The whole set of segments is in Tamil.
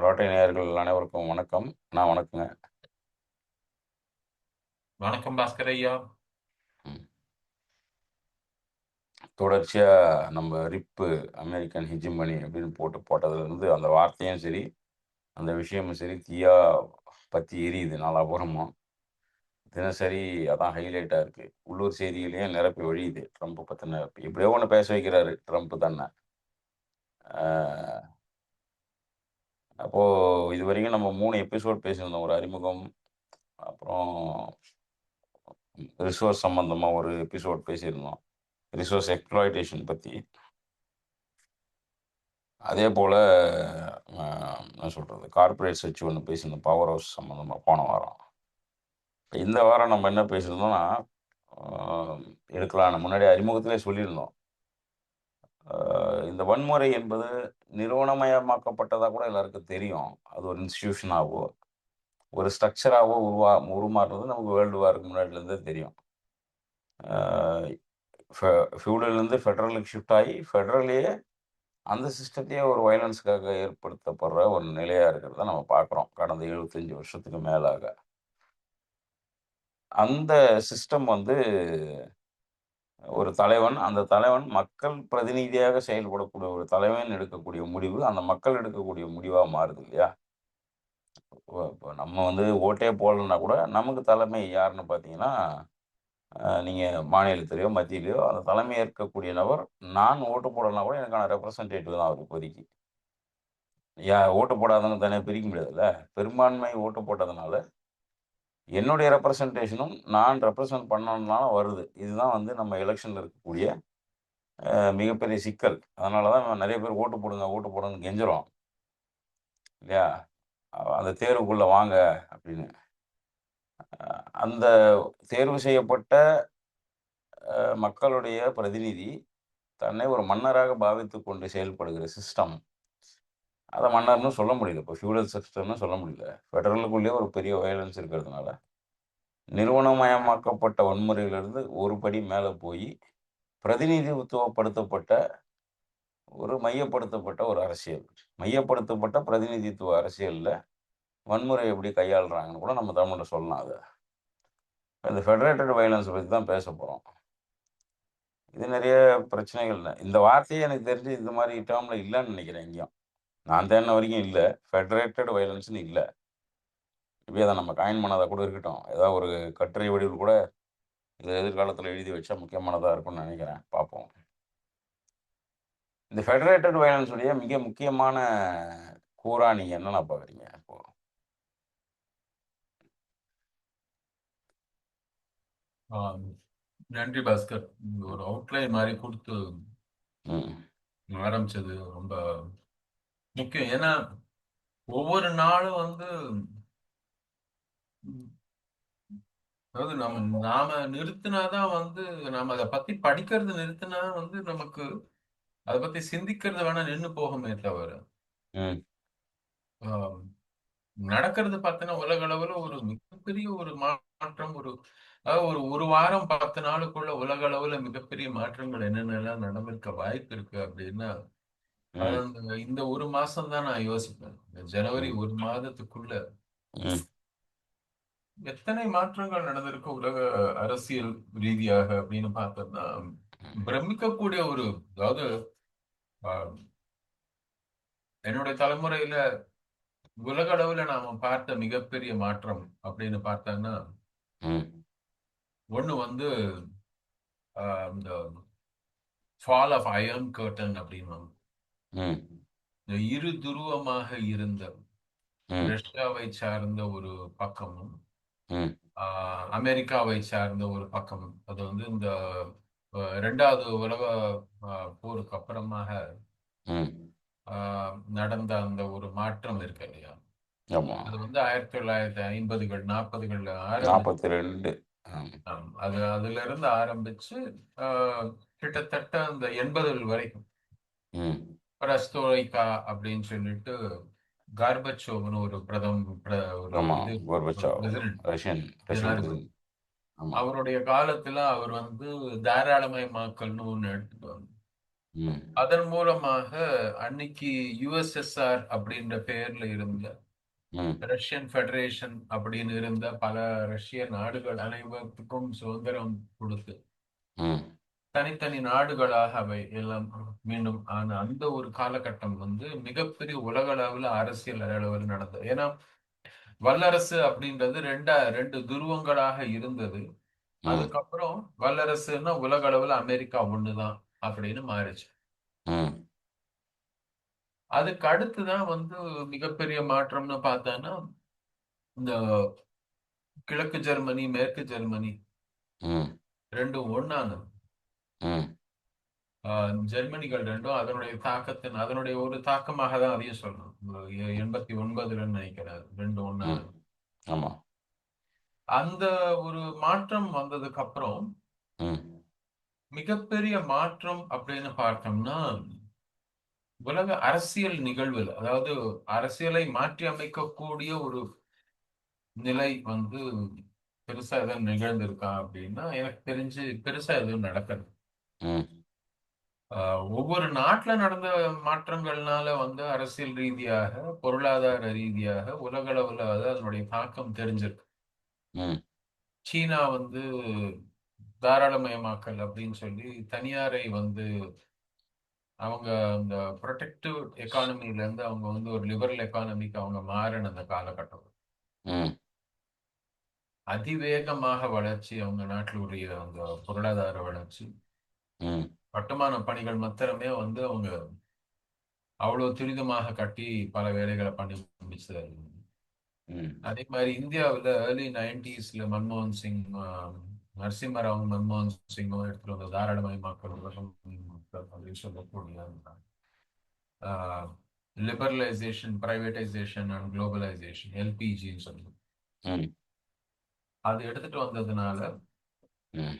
ரோட்டை நேயர்கள் அனைவருக்கும் வணக்கம். வணக்கங்க. வணக்கம் பாஸ்கர் ஐயா. ம். தொடர்ச்சியா நம்ம ரிப்பு அமெரிக்கன் ஹெஜிமனி அப்படின்னு போட்டதுலேருந்து அந்த வார்த்தையும் சரி, அந்த விஷயமும் சரி தீயா பத்தி எரியுது நாலாபுறமும். தினசரி அதான் ஹைலைட்டா இருக்கு. உள்ளூர் செய்திகளையும் நிரப்பி வழியுது. ட்ரம்ப் பத்தின எப்படியோ ஒண்ணு பேச வைக்கிறாரு ட்ரம்ப் தன்ன. அ அப்போ இதுவரைக்கும் நம்ம 3 எபிசோட் பேசியிருந்தோம். ஒரு அறிமுகம், அப்புறம் ரிசோர்ஸ் சம்மந்தமா ஒரு எபிசோட் பேசியிருந்தோம். ரிசோர்ஸ் எக்ஸ்ப்ளாய்டேஷன் பத்தி. அதேபோல என்ன சொல்றது? கார்ப்பரேட்ஸ் வச்சு ஒண்ணு பேசியிருந்தோம். பவர் ஹவுஸ் சம்மந்தமா போன வாரம். இந்த வாரம் நம்ம என்ன பேசியிருந்தோம்னா, அ எடுக்கலான்னு முன்னாடி அறிமுகத்திலே சொல்லியிருந்தோம். அ இந்த வன்முறை என்பது நிறுவனமயமாக்கப்பட்டதா கூட எல்லாருக்கும் தெரியும். அது ஒரு இன்ஸ்டிடியூஷனாவோ, ஒரு ஸ்ட்ரக்சராவோ உருமாறுனது நமக்கு வேர்ல்டு வார்க்கு முன்னாடிலேருந்தே தெரியும். அ ஃபியூடல்லேருந்து ஃபெடரலுக்கு ஷிஃப்ட் ஆயி, ஃபெடரல்லயே அந்த சிஸ்டத்தையே ஒரு வயலன்ஸ்க்காக ஏற்படுத்தப்படுற ஒரு நிலையா இருக்கிறத நம்ம பார்க்குறோம். கடந்த 75 வருஷத்துக்கு மேலாக. அந்த சிஸ்டம் வந்து ஒரு தலைவன், அந்த தலைவன் மக்கள் பிரதிநிதியாக செயல்படக்கூடிய ஒரு தலைவன் எடுக்கக்கூடிய முடிவு, அந்த மக்கள் எடுக்கக்கூடிய முடிவா மாறுது இல்லையா? இப்ப நம்ம வந்து ஓட்டே போடலன்னா கூட, நமக்கு தலைமை யாருன்னு பார்த்தீங்கன்னா, நீங்க மாநிலத்திலயோ, மத்தியிலயோ அந்த தலைமை ஏற்கக்கூடிய நபர், நான் ஓட்டு போடலன்னா கூட எனக்கான ரெப்ரசன்டேட்டிவ் தான் அவர் இப்போதைக்கு. ஓட்டு போடாதவங்க தனியா பிரிக்க முடியாதுல்ல. பெரும்பான்மை ஓட்டு போட்டதுனால, என்னுடைய ரெப்ரசன்டேஷனும் நான் ரெப்ரசன்ட் பண்ணணும்னால வருது. இதுதான் வந்து நம்ம எலக்ஷன்ல இருக்கக்கூடிய மிகப்பெரிய சிக்கல். அதனால தான் நெறைய பேர் ஓட்டு போடுங்க, ஓட்டு போடுங்கன்னு கெஞ்சுறோம். இல்லையா? அந்த தேர்வுக்குள்ள வாங்க அப்படின்னு. அந்த தேர்வு செய்யப்பட்ட மக்களுடைய பிரதிநிதி, தன்னை ஒரு மன்னராக பாவித்துக் கொண்டு செயல்படுகிற சிஸ்டம். அத மன்னர்ன்னு சொல்ல முடியல. இப்ப ஃபியூடல் சிஸ்டம்னு சொல்ல முடியல. ஃபெடரலுக்குள்ளேயே ஒரு பெரிய வயலன்ஸ் இருக்கிறதுனால, நிறுவனமயமாக்கப்பட்ட வன்முறையிலிருந்து ஒரு படி மேல போயி, பிரதிநிதித்துவப்படுத்தப்பட்ட மையப்படுத்தப்பட்ட ஒரு அரசியல். மையப்படுத்தப்பட்ட பிரதிநிதித்துவ அரசியல்ல வன்முறை எப்படி கையாளுறாங்கன்னு கூட நம்ம தமிழ்ல சொல்லலாம் அத. இந்த ஃபெடரேட்டட் வயலன்ஸ் பத்தி தான் பேசப் போறோம். இது நெறைய பிரச்சனைகள் இந்த வார்த்தையே எனக்கு தெரிஞ்சு இந்த மாரி டெர்ம்ல இல்லன்னு நெனைக்கிறேன் எங்கேயும். நான் தேடுன வரைக்கும் இல்ல. ஃபெடரேட்டட் வயலன்ஸ்ன்னு இல்ல. மேபி அத நம்ம காயின் பண்ணதா கூட இருக்கட்டும். ஏதாவது ஒரு கட்டுரை வடிவில் கூட இத எதிர்காலத்தில எழுதி வச்சா முக்கியமானதா இருக்கும்னு நெனைக்கிறேன். பார்ப்போம். இந்த ஃபெடரேட்டட் வயலன்ஸ் உடைய மிக முக்கியமான கூறா நீங்க என்னன்னா பார்க்குறீங்க இப்போ? ஆம், நன்றி பாஸ்கர். நீங்க ஒரு அவுட்லைன் மாதிரி கொடுத்து ம். ஆரம்பிச்சது ரொம்ப முக்கியம். ஏன்னா ஒவ்வொரு நாளும் வந்து ம், அதாவது நாம நாம நிறுத்தினாதான் வந்து நாம அதை பத்தி படிக்கிறது நிறுத்தினா வந்து நமக்கு அதை பத்தி சிந்திக்கிறது வேணா நின்னு போகுமே தவிர ம். ஆம், நடக்கிறது பார்த்தீங்கன்னா உலக அளவுல ஒரு மிகப்பெரிய ஒரு மாற்றம். அதாவது ஒரு வாரம் 10 நாளுக்குள்ள உலக அளவுல மிகப்பெரிய மாற்றங்கள் என்னென்னலாம் நடந்திருக்க வாய்ப்பு இருக்கு அப்படின்னா அது ம். இந்த ஒரு மாசம் தான் நான் யோசிப்பேன். இந்த ஜனவரி ம். ஒரு மாதத்துக்குள்ள ம். எத்தனை மாற்றங்கள் நடந்திருக்கு உலக அரசியல் ரீதியாக அப்படின்னு பார்த்தோம்னா பிரமிக்கக்கூடிய ஒரு, அதாவது ஆஹ், என்னுடைய தலைமுறையில உலக அளவுல நாம பார்த்த மிகப்பெரிய மாற்றம் அப்படின்னு பார்த்தாங்கன்னா ம். ஒண்ணு வந்து இந்த ஃபால் ஆஃப் அயர்ன் கர்டன் அப்படின்னு ம். இந்த இரு துருவமாக இருந்த ம். ரஷ்யாவை சார்ந்த ஒரு பக்கமும் ம். அமெரிக்காவை சார்ந்த ஒரு பக்கம். அது வந்து இந்த இரண்டாவது உலக போருக்கு அப்புறமாக ம். நடந்த அந்த ஒரு மாற்றம் இருக்கு இல்லையா? ஆமா. அது வந்து 1950கள் 40கள்ல ஆரம்பிச்சு. 42. ம். அது அதுல இருந்து ஆரம்பிச்சு கிட்டத்தட்ட அந்த 80கள் வரைக்கும் ம். பிரஸ்தோய்கா அப்படின்னு சொல்லிட்டு கார்பச்சோவ்னு ஒரு ஒரு ஆமா. இது ஒரு கோர்பச்சாவ். பிரசிடென்ட், ரஷ்யன் ரஷ்யன் ஜனாதிபதி. பிரசிடென்ட். ஆமா. அவருடைய காலத்துல அவர் வந்து தாராளமயமாக்கல்னு ஒண்ணு எடுத்துட்டு வந்தார். ம். அதன் மூலமாக அன்னைக்கு யுஎஸ்எஸ்ஆர் அப்படின்ற பெயர்ல இருந்த ம். ரஷ்யன் ஃபெடரேஷன் அப்படின்னு இருந்த பல ரஷ்ய நாடுகள் அனைவருக்கும் சுதந்திரம் கொடுத்து ம். தனித்தனி நாடுகளாக அவை எல்லாம் மீண்டும் ஆன அந்த ஒரு காலகட்டம் வந்து மிகப்பெரிய உலக அளவில் அரசியல் அளவில் நடந்தது. ஏன்னா வல்லரசு அப்படின்றது ரெண்டு துருவங்களாக இருந்தது. ம். அதுக்கப்புறம் வல்லரசுன்னா உலக அளவில் அமெரிக்கா ஒண்ணுதான் அப்படின்னு மாறிச்சு. ம். அதுக்கு அடுத்துதான் வந்து மிகப்பெரிய மாற்றம்னு பார்த்தான்னா இந்த கிழக்கு ஜெர்மனி மேற்கு ஜெர்மனி ம். ரெண்டும் ஒண்ணானது. ம். ஜெர்மனிகள் ரெண்டும் அதனுடைய ஒரு தாக்கமாக தான் அதையும் சொல்லணும். 89ல நினைக்கிறேன் ரெண்டு ம். ஒண்ணானது. ஆமா. அந்த ஒரு மாற்றம் வந்ததுக்கு அப்புறம் ம். மிகப்பெரிய மாற்றம் அப்படின்னு பார்த்தோம்னா உலக அரசியல் நிகழ்வுல, அதாவது அரசியலை மாற்றி அமைக்கக்கூடிய ஒரு நிலை வந்து பெருசா எதுவும் நிகழ்ந்திருக்கா அப்படின்னா எனக்கு தெரிஞ்சு பெருசா எதுவும் நடக்கல. ம். ஒவ்வொரு நாட்டுல நடந்த மாற்றங்கள்னால வந்து அரசியல் ரீதியாக பொருளாதார ரீதியாக உலக அளவுல வந்து அதனுடைய தாக்கம் தெரிஞ்சிருக்கு. ம். சீனா வந்து தாராளமயமாக்கல் அப்படின்னு சொல்லி தனியாரை வந்து அவங்க அந்த ப்ரொடெக்டிவ் எக்கானமில இருந்து அவங்க வந்து ஒரு லிபரல் எக்கானமிக்கு அவங்க மாறின அந்த காலகட்டம். ம். அதிவேகமாக வளர்ச்சி அவங்க நாட்டிலுடைய அந்த பொருளாதார வளர்ச்சி. ம். கட்டுமான பணிகள் மாத்திரமே வந்து அவங்க அவ்வளவு துரிதமாக கட்டி பல வேலைகளை பண்ணி முடிச்சது. ம். அதே மாதிரி இந்தியாவில் ஏர்லி 90ஸ்ல மன்மோகன் சிங், நரசிம்மராவ் மன்மோகன் சிங்கும் எடுத்துட்டு வந்த தாராளமயமாக்கல் உலகம் அப்படின்னு சொல்லக்கூடிய லிபரலைசேஷன், பிரைவேடைசேஷன் அண்ட் குளோபலைசேஷன், எல்பிஜின்னு சொல்லி ம். அது எடுத்துட்டு வந்ததுனால ம்.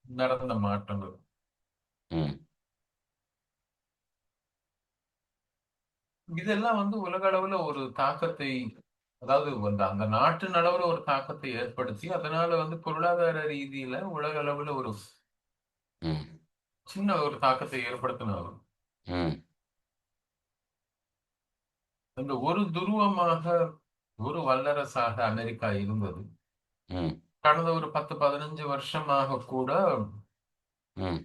நடந்த மாற்றங்கள். ம். இதெல்லாம் வந்து உலக அளவுல ஒரு தாக்கத்தை, அதாவது அந்த அந்த நாட்டு அளவுல ஒரு தாக்கத்தை ஏற்படுத்தி அதனால வந்து பொருளாதார ரீதியில உலக அளவுல ஒரு ம். சின்ன ஒரு தாக்கத்தை ஏற்படுத்தினாலும் ம். இந்த ஒரு துருவமாக ஒரு வல்லரசாக அமெரிக்கா இருந்தது. ம். கடந்த ஒரு 10-15 வருஷமாக கூட ம்.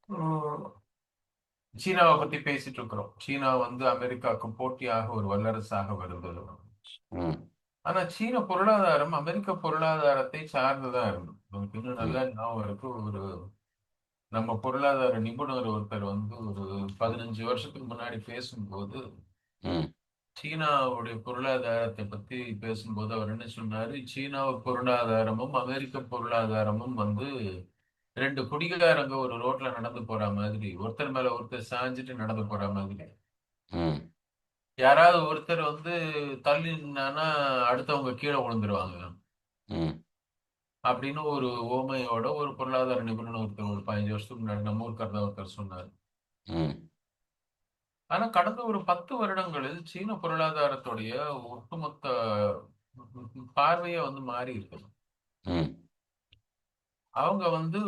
உம், சீனாவை பத்தி பேசிட்டு இருக்கிறோம். சீனா வந்து அமெரிக்காவுக்கு போட்டியாக ஒரு வல்லரசாக வருகிறது. ம். ஆனா சீன பொருளாதாரம் அமெரிக்க பொருளாதாரத்தை சார்ந்துதான் இருந்தது. நமக்கு இன்னும் ம். நல்லா ஞாபகம் இருக்கு. நம்ம பொருளாதார நிபுணர் ஒருத்தர் வந்து ஒரு 15 வருஷத்துக்கு முன்னாடி பேசும்போது ம். சீனாவுடைய பொருளாதாரத்தை பத்தி பேசும்போது அவர் என்ன சொன்னாரு, சீனா பொருளாதாரமும் அமெரிக்க பொருளாதாரமும் வந்து ரெண்டு குடிகாரங்க ஒரு ரோட்ல நடந்து போற மாதிரி, ஒருத்தர் மேல ஒருத்தர் சாஞ்சிட்டு நடந்து போற மாதிரி. ம். யாராவது ஒருத்தர் வந்து தள்ளி நின்னான்னா அடுத்தவங்க கீழே விழுந்துருவாங்க ம். அப்படின்னு ஒரு ஓமையோட ஒரு பொருளாதார நிபுணர் ஒருத்தர் ஒரு 15 வருஷத்துக்கு முன்னாடி நம்ம ஊருக்காரர் ஒருத்தர் சொன்னார். ம். ஆனா கடந்த ஒரு 10 வருடங்களில் சீன பொருளாதாரத்துடைய ஒட்டுமொத்த பார்வையே வந்து மாறி இருக்கு. ம். அவங்க வந்து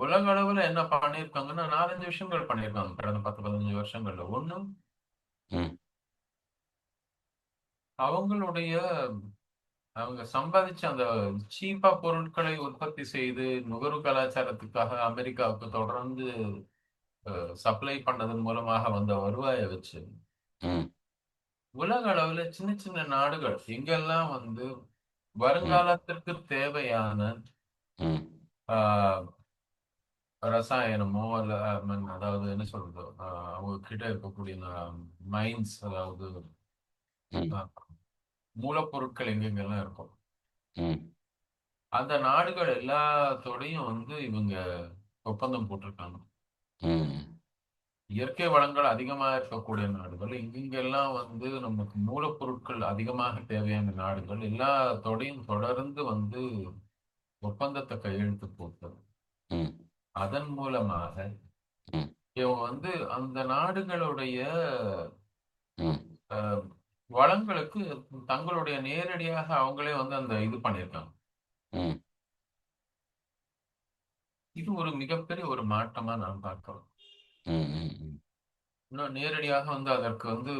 உலக அளவுல என்ன பண்ணியிருக்காங்கன்னா 4-5 விஷயங்கள் பண்ணியிருக்காங்க கடந்த 10-15 வருஷங்கள்ல. ஒண்ணு, ம். அவங்களுடைய அவங்க சம்பாதிச்ச அந்த சீப்பா பொருட்களை உற்பத்தி செய்து நுகர்வு கலாச்சாரத்துக்காக அமெரிக்காவுக்கு தொடர்ந்து சப்ளை பண்ணதன் மூலமாக வந்த வருவாயை வச்சு ம். உலக அளவுல சின்ன சின்ன நாடுகள் எங்கெல்லாம் வந்து ம். வருங்காலத்திற்கு தேவையான ம். ஆஹ், ரசாயனமோ அல்ல அதாவது என்ன சொல்றது, அவங்க கிட்ட இருக்கக்கூடிய மைன்ஸ், அதாவது ம். ஆஹ், மூலப்பொருட்கள் எங்கெங்கெல்லாம் இருக்கும் ம். அந்த நாடுகள் எல்லாத்தோடையும் வந்து இவங்க ஒப்பந்தம் போட்டிருக்காங்க. ம். இயற்கை வளங்கள் அதிகமா இருக்கக்கூடிய நாடுகள், இங்கெங்கெல்லாம் வந்து நமக்கு மூலப்பொருட்கள் அதிகமாக தேவையான நாடுகள் எல்லாத்தோடையும் தொடர்ந்து வந்து ஒப்பந்தத்தை கையெழுத்து போட்டது. ம். அதன் மூலமாக ம். இவங்க வந்து அந்த நாடுகளுடைய ம். அஹ், வளங்களுக்கு தங்களுடைய நேரடியாக அவங்களே வந்து அந்த இது பண்ணியிருக்காங்க. ம். இது ஒரு மிகப்பெரிய ஒரு மாற்றமா நான் பார்க்கிறேன். ம், ம், ம், இன்னும் நேரடியாக வந்து அதற்கு வந்து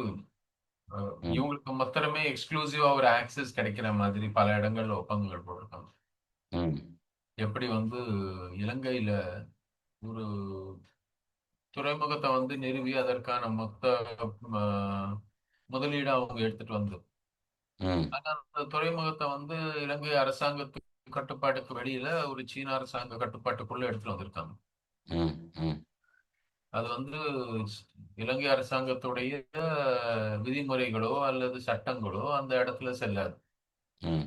ம், இவங்களுக்கு மாத்திரமே எக்ஸ்க்ளூசிவா ஒரு ஆக்சஸ் கிடைக்கிற மாதிரி பல இடங்கள்ல ஒப்பந்தங்கள் போட்டிருக்காங்க. ம், எப்படி வந்து இலங்கையில ஒரு துறைமுகத்த வந்து நிறுவி அதற்கான மொத்த அ முதலீட அவங்க எடுத்துட்டு வந்து, ம், ஆனா அந்த துறைமுகத்த வந்து இலங்கை அரசாங்கத்து கட்டுப்பாட்டுக்கு வெளியில ஒரு சீன அரசாங்க கட்டுப்பாட்டுக்குள்ள எடுத்துட்டு வந்திருக்காங்க. ம், ம், அது வந்து இலங்கை அரசாங்கத்துடைய விதிமுறைகளோ அல்லது சட்டங்களோ அந்த இடத்துல செல்லாது. ம்.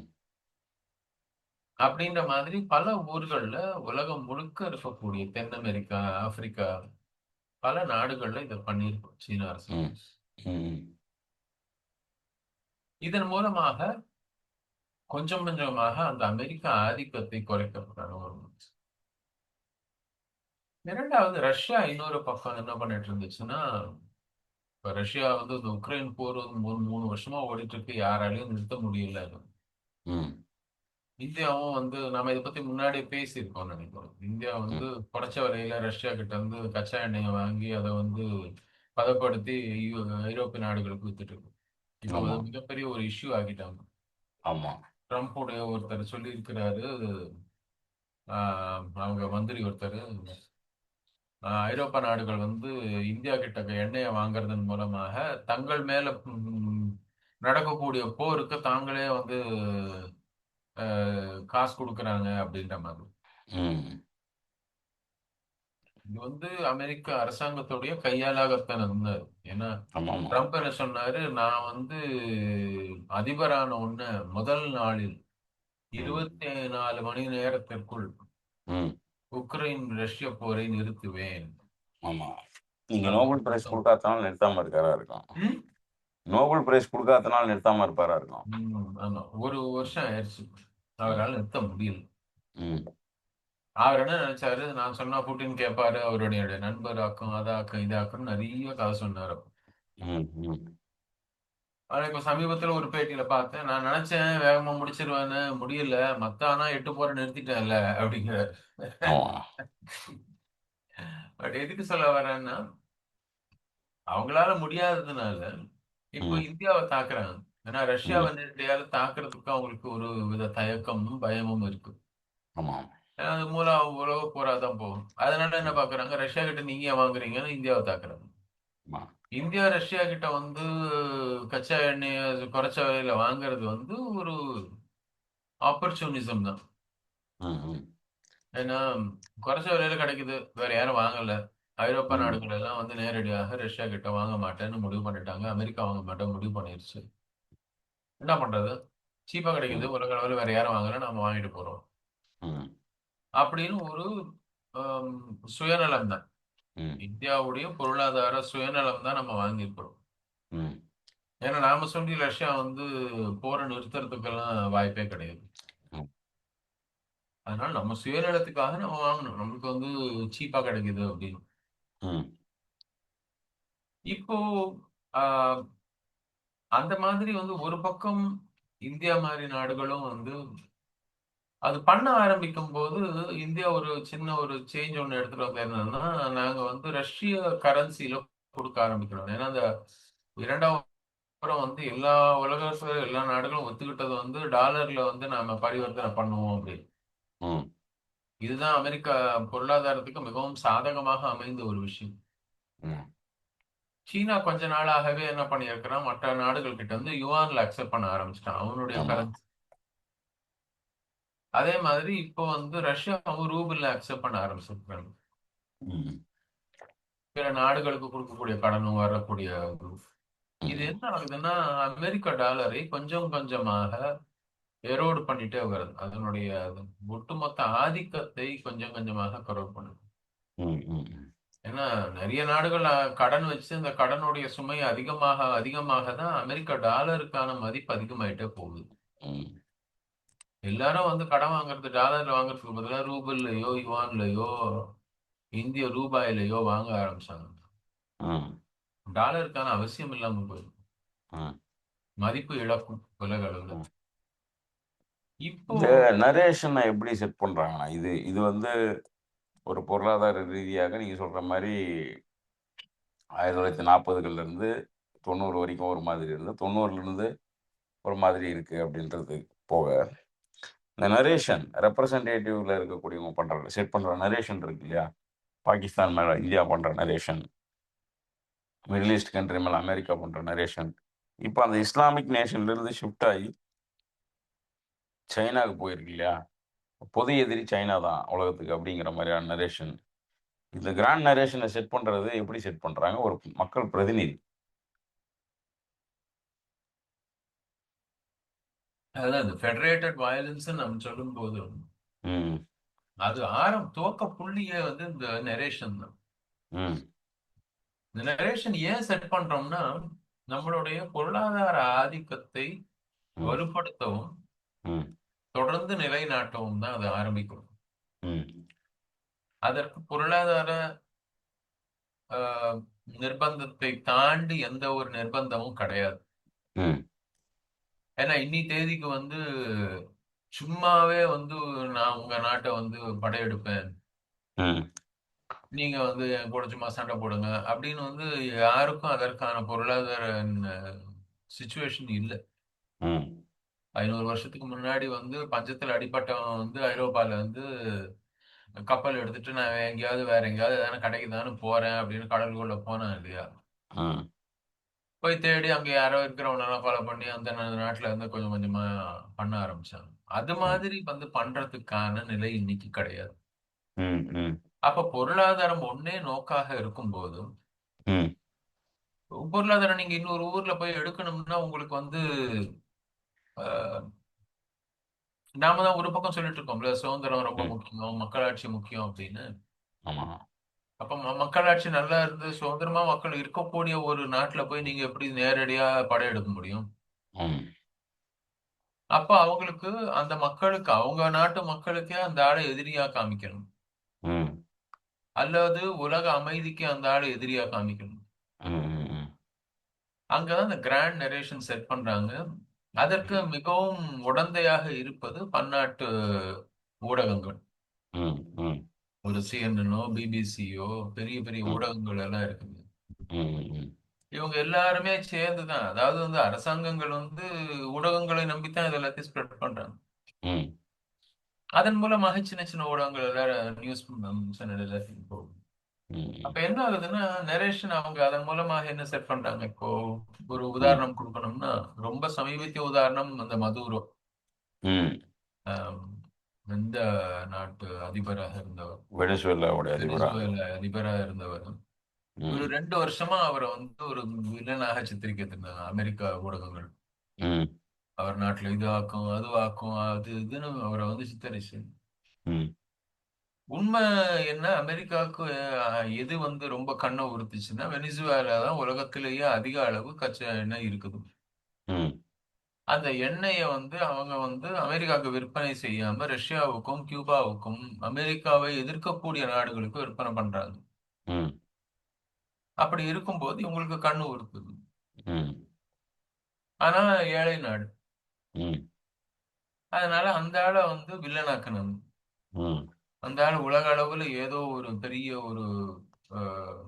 அப்படின்ற மாதிரி பல ஊர்கள்ல உலகம் முழுக்க இருக்கக்கூடிய தென் அமெரிக்கா, ஆப்பிரிக்கா பல நாடுகள்ல இத பண்ணியிருக்கு சீன ம். அரசாங்கம். ம். இதன் மூலமாக கொஞ்சம் கொஞ்சமாக அந்த அமெரிக்க ஆதிக்கத்தை குறைக்கிறதுக்கான ஒரு முயற்சி. 2வது ரஷ்யா இன்னொரு பக்கம் என்ன பண்ணிட்டு இருந்துச்சுன்னா, இப்ப ரஷ்யா வந்து இந்த உக்ரைன் போர் வந்து 3 வருஷமா ஓடிட்டு இருக்கு. யாராலயும் நிறுத்த முடியல. ம். இந்தியாவும் வந்து நாம இத பத்தி முன்னாடியே பேசியிருக்கோம்னு நினைக்கிறோம். இந்தியா வந்து ம். குறைச்ச விலையில ரஷ்யா கிட்ட இருந்து கச்சா எண்ணெய வாங்கி அத வந்து பதப்படுத்தி ஐரோப்பிய நாடுகளுக்கு வித்துட்டு இருக்கு. இப்ப ஆமா, அது மிகப்பெரிய ஒரு இஷ்யூ ஆக்கிட்டாங்க. ஆமா. ட்ரம்ப்புடைய ஒருத்தர் சொல்லியிருக்கிறாரு. ஆ அவங்க மந்திரி ஒருத்தரு, ஐரோப்பா நாடுகள் வந்து இந்தியா கிட்ட எண்ணெய வாங்குறதன் மூலமாக தங்கள் மேல நடக்கக்கூடிய போருக்கு தாங்களே வந்து அ காசு குடுக்குறாங்க அப்படின்ற மாதிரி. ம். இது வந்து அமெரிக்க அரசாங்கத்துடைய கையாலாகத்தான் இருந்தது. ஏன்னா, ஆமாமா. ட்ரம்ப் என்ன சொன்னாரு, நான் வந்து அதிபரான உடனே முதல் நாளில் ம். 24 மணி நேரத்திற்குள் ம். உக்ரைன் ரஷ்ய போரை நிறுத்துவேன். ஆமா. நீங்க நோபல் அப்படின்னு பிரைஸ் அர்த்தம். குடுக்காதனால நிறுத்தாம இருக்காரா இருக்கும். ம். நோபல் பிரைஸ் குடுக்காதனால நிறுத்தாம இருப்பாரா இருக்கும். ஆமா. ஒரு வருஷம் ஆயிருச்சு. ம். அவரால நிறுத்த முடியல. ம். அவர் என்ன நினைச்சாரு, நான் சொன்னா புட்டின் கேட்பாரு. அவருடைய நண்பர் ஆக்கும், அதாக்கும், இதாக்கும்ன்னு நெறைய கதை சொன்னாரு. ம். ம். ஆனா இப்ப சமீபத்துல ஒரு பேட்டியில பார்த்தேன். நான் நினைச்சேன் வேகமா முடிச்சிருவேன்னு, முடியல. ஆனா 8 போர நிறுத்திட்டேன்ல அப்படிங்கிறாரு. ஆமா. பட் எதுக்கு சொல்ல வரேன்னா, அவங்களால முடியாததுனால, இப்போ ம். இந்தியாவ தாக்குறாங்க. ஏன்னா ம். ரஷ்யாவ நேரடியாக தாக்குறதுக்கு அவங்களுக்கு ஒரு வித தயக்கமும், பயமும் இருக்கு. ஆமா. ஏன்னா அது மூலம் உலக போரா தான் போகும். அதனால என்ன ம். பார்க்குறாங்க, ரஷ்யா கிட்ட நீங்க ஏன் வாங்குறீங்கன்னு இந்தியாவ தாக்குறாங்க. ஆமா. இந்தியா ரஷ்யா கிட்ட வந்து கச்சா எண்ணெய குறைச்ச விலையில வாங்குறது வந்து ஒரு ஆப்பர்ச்சுனிசம் தான். ம். ம். ஏன்னா, குறைச்ச விலையில கிடைக்குது. வேற யாரும் வாங்கல. ஐரோப்பா ம். நாடுகள் எல்லாம் வந்து நேரடியாக ரஷ்யா கிட்ட வாங்க மாட்டேன்னு முடிவு பண்ணிட்டாங்க. அமெரிக்கா வாங்க மாட்டேன்னு முடிவு பண்ணிருச்சு. என்ன பண்றது? சீப்பா கிடைக்குது. ம். உலக அளவுல வேற யாரும் வாங்கல. நாம வாங்கிட்டு போறோம். ம். அப்படின்னு ஒரு அம் சுயநலம் தான். ம். இந்தியாவுடைய பொருளாதார சுயநலம் தான் நம்ம வாங்கியிருக்கிறோம். ம். ஏன்னா நாம சொல்லி ரஷ்யா வந்து போர நிறுத்துறதுக்கெல்லாம் வாய்ப்பே கிடையாது. ம். அதனால நம்ம சுயநலத்துக்காக நம்ம வாங்கணும். நமக்கு வந்து சீப்பா கிடைக்குது அப்படின்னு. ம். இப்போ ஆ அந்த மாதிரி வந்து ஒரு பக்கம் இந்தியா மாரி நாடுகளும் வந்து அது பண்ண ஆரம்பிக்கும்போது, இந்தியா ஒரு சின்ன ஒரு சேஞ்ச் ஒண்ணு எடுத்துட்டு வந்தது என்னன்னா, நாங்க வந்து ரஷ்ய கரன்சில குடுக்க ஆரம்பிக்கிறோம். ஏன்னா, அந்த 2வது முறை வந்து எல்லா உலகத்துல எல்லா நாடுகளும் ஒத்துக்கிட்டது வந்து டாலர்ல வந்து நாம பரிவர்த்தனை பண்ணுவோம் அப்படின்னு. ம். இதுதான் அமெரிக்கா பொருளாதாரத்துக்கு மிகவும் சாதகமாக அமைந்த ஒரு விஷயம். ம். சீனா கொஞ்ச நாளாகவே என்ன பண்ணியிருக்கிறான், மற்ற நாடுகள் கிட்ட வந்து யுவான்ல அக்செப்ட் பண்ண ஆரம்பிச்சுட்டான். அவனுடைய ஆமா. கரன்சி. அதே மாதிரி இப்போ வந்து ரஷ்யாவும் ரூபிள்ல அக்செப்ட் பண்ண ஆரம்பிச்சிருக்காங்க. ம். பிற நாடுகளுக்கு கொடுக்கக்கூடிய கடனும் வரக்கூடிய இது. இது ம். என்ன ஆகுதுன்னா, அமெரிக்க டாலரை கொஞ்சம் கொஞ்சமாக எரோடு பண்ணிட்டே வருது. அதனுடைய ஒட்டுமொத்த ஆதிக்கத்தை கொஞ்சம் கொஞ்சமாக குறைவு பண்ணுது. ம். ம். ஏன்னா நெறைய நாடுகள் கடன் வச்சு அந்த கடனுடைய சுமை அதிகமாக அதிகமாக தான் அமெரிக்க டாலருக்கான மதிப்பு அதிகமாயிட்டே போகுது. ம். எல்லாரும் வந்து கடன் வாங்குறது டாலர்ல வாங்குறதுக்கு பதிலா ரூபிள்லயோ, யுவான்லயோ, இந்திய ரூபாயிலயோ வாங்க ஆரம்பிச்சாங்க. ம். டாலருக்கான அவசியம் இல்லாம போயிடும். ம். மதிப்பு இழக்கும் உலக அளவுல. ம். இப்போ இந்த நரேஷன எப்படி செட் பண்றாங்கன்னா, இது இது வந்து ஒரு பொருளாதார ரீதியாக நீங்க சொல்ற மாரி 1940கள்ல இருந்து 90 வரைக்கும் ஒரு மாதிரி இருந்து, 90ல இருந்து ஒரு மாதிரி இருக்கு அப்படின்றது போக, இந்த நரேஷன் ரெப்ரசன்டேட்டிவ்ல இருக்கக்கூடியவங்க செட் பண்ற நரேஷன் இருக்கு இல்லையா? பாகிஸ்தான் மேல இந்தியா பண்ற நரேஷன், மிடில் ஈஸ்ட் கண்ட்ரி மேல அமெரிக்கா பண்ற நரேஷன். இப்ப அந்த இஸ்லாமிக் நேஷன்ல இருந்து ஷிஃப்ட் ஆயி சைனாக்கு போயிருக்கு இல்லையா? பொது எதிரி சைனா தான் உலகத்துக்கு அப்படிங்கிற மாதிரியான நரேஷன். இந்த கிராண்ட் நரேஷன செட் பண்றது எப்படி செட் பண்றாங்க? ஒரு மக்கள் பிரதிநிதி. அதான் இந்த ஃபெடரேட்டட் வயலன்ஸ் நம்ம சொல்லும்போது ம். அது துவக்க புள்ளியே வந்து இந்த நெரேஷன் தான். ம். இந்த நெரேஷன் ஏன் செட் பண்றோம்னா நம்மளுடைய பொருளாதார ஆதிக்கத்தை ம். வலுப்படுத்தவும் ம். தொடர்ந்து நிலைநாட்டவும் தான் அது ஆரம்பிக்கும். ம். அதற்கு பொருளாதார ஆஹ், நிர்பந்தத்தை தாண்டி எந்த ஒரு நிர்பந்தமும் கிடையாது. ம். ஏன்னா இன்னி தேதிக்கு வந்து சும்மாவே வந்து நான் உங்க நாட்டை வந்து படையெடுப்பேன், ம். நீங்க வந்து என் கூட சும்மா சண்டை போடுங்க அப்படின்னு வந்து யாருக்கும் அதற்கான பொருளாதார சுச்சுவேஷன் இல்லை. ம். 500 வருஷத்துக்கு முன்னாடி வந்து பஞ்சத்துல அடிபட்டவன் வந்து ஐரோப்பால வந்து கப்பல் எடுத்துட்டு நான் எங்கேயாவது வேற எங்கேயாவது எதனா கடைக்கு தானே போறேன் அப்படின்னு கடலுக்குள்ள போனான் இல்லையா? ம். போய் தேடி அங்க யாரோ இருக்கிறவனெல்லாம் ஃபாலோ பண்ணி அந்த நாட்டுல இருந்து கொஞ்சம் கொஞ்சமா பண்ண ஆரம்பிச்சாங்க. அது ம். மாதிரி வந்து பண்றதுக்கான நிலை இன்னைக்கு கிடையாது. ம். ம். அப்ப பொருளாதாரம் ஒன்னே நோக்காக இருக்கும்போது, ம். பொருளாதாரம் நீங்க இன்னொரு ஊர்ல போய் எடுக்கணும்னா உங்களுக்கு வந்து அஹ், நாம தான் ஒரு பக்கம் சொல்லிட்டு இருக்கோம்ல, சுதந்திரம் ரொம்ப ம். முக்கியம், மக்களாட்சி முக்கியம் அப்படின்னு. ஆமா. அப்ப மக்களாட்சி நல்லா இருந்து சுதந்திரமா மக்கள் இருக்கக்கூடிய ஒரு நாட்டுல போய் நீங்க எப்படி நேரடியா படையெடுக்க முடியும்? ம். அப்ப அவங்களுக்கு அந்த மக்களுக்கு அவங்க நாட்டு மக்களுக்கே அந்த ஆளை எதிரியா காமிக்கணும், ம். அல்லது உலக அமைதிக்கு அந்த ஆளை எதிரியா காமிக்கணும். ம். ம். அங்கதான் இந்த கிராண்ட் நரேஷன் செட் பண்றாங்க. அதற்கு ம். மிகவும் உடந்தையாக இருப்பது பன்னாட்டு ஊடகங்கள். ம். ம். ஒரு சிஎன்என்னோ பிபிசியோ பெரிய பெரிய ம். ஊடகங்கள் எல்லாம் இருக்குது. ம். இவங்க எல்லாருமே சேர்ந்துதான், அதாவது வந்து அரசாங்கங்கள் வந்து ஊடகங்களை நம்பித்தான் இது எல்லாத்தையும் ஸ்ப்ரெட் பண்றாங்க. ம். அதன் மூலமாக சின்ன சின்ன ஊடகங்கள் எல்லாரும் நியூஸ் சேனல் எல்லாத்தையும் போகும். அப்ப ம். என்ன ஆகுதுன்னா நரேஷன் அவங்க அதன் மூலமாக என்ன செட் பண்றாங்க இப்போ. ஒரு ம். உதாரணம் கொடுக்கணும்னா ரொம்ப சமீபத்திய உதாரணம் அந்த மதூரோ, ம். ஆம், இந்த நாட்டு அதிபராக இருந்தவர், வெனிசுவேலாவுடைய அதிபரா? வெனிசுவேலா அதிபராக இருந்தவர். ஒரு ம். 2 வருஷமா அவரை வந்து ஒரு வில்லனாக சித்தரிக்கிறது இருந்தாங்க அமெரிக்கா ஊடகங்கள். ம். அவர் நாட்டுல இது ஆக்கும் அது ஆக்கும் அது இதுன்னு அவரை வந்து சித்தரிச்சு. ம். உண்மை என்ன, அமெரிக்காவுக்கு எது வந்து ரொம்ப கண்ணை உறுத்துச்சுன்னா வெனிசுவேலா தான் உலகத்திலேயே அதிக அளவு கச்சா எண்ணெய் இருக்குது. ம். அந்த எண்ணெயை வந்து அவங்க வந்து அமெரிக்காவுக்கு விற்பனை செய்யாம ரஷ்யாவுக்கும் கியூபாவுக்கும் அமெரிக்காவை எதிர்க்கக்கூடிய நாடுகளுக்கு விற்பனை பண்றாங்க. ம். அப்படி இருக்கும்போது இவங்களுக்கு கண்ணு உறுத்துது. ம். ஆனா ஏழை நாடு, ம். அதனால அந்த ஆளை வந்து வில்லனாக்குனாங்க. ம். அந்த ஆள் உலக அளவுல ஏதோ ஒரு பெரிய ஒரு அஹ்,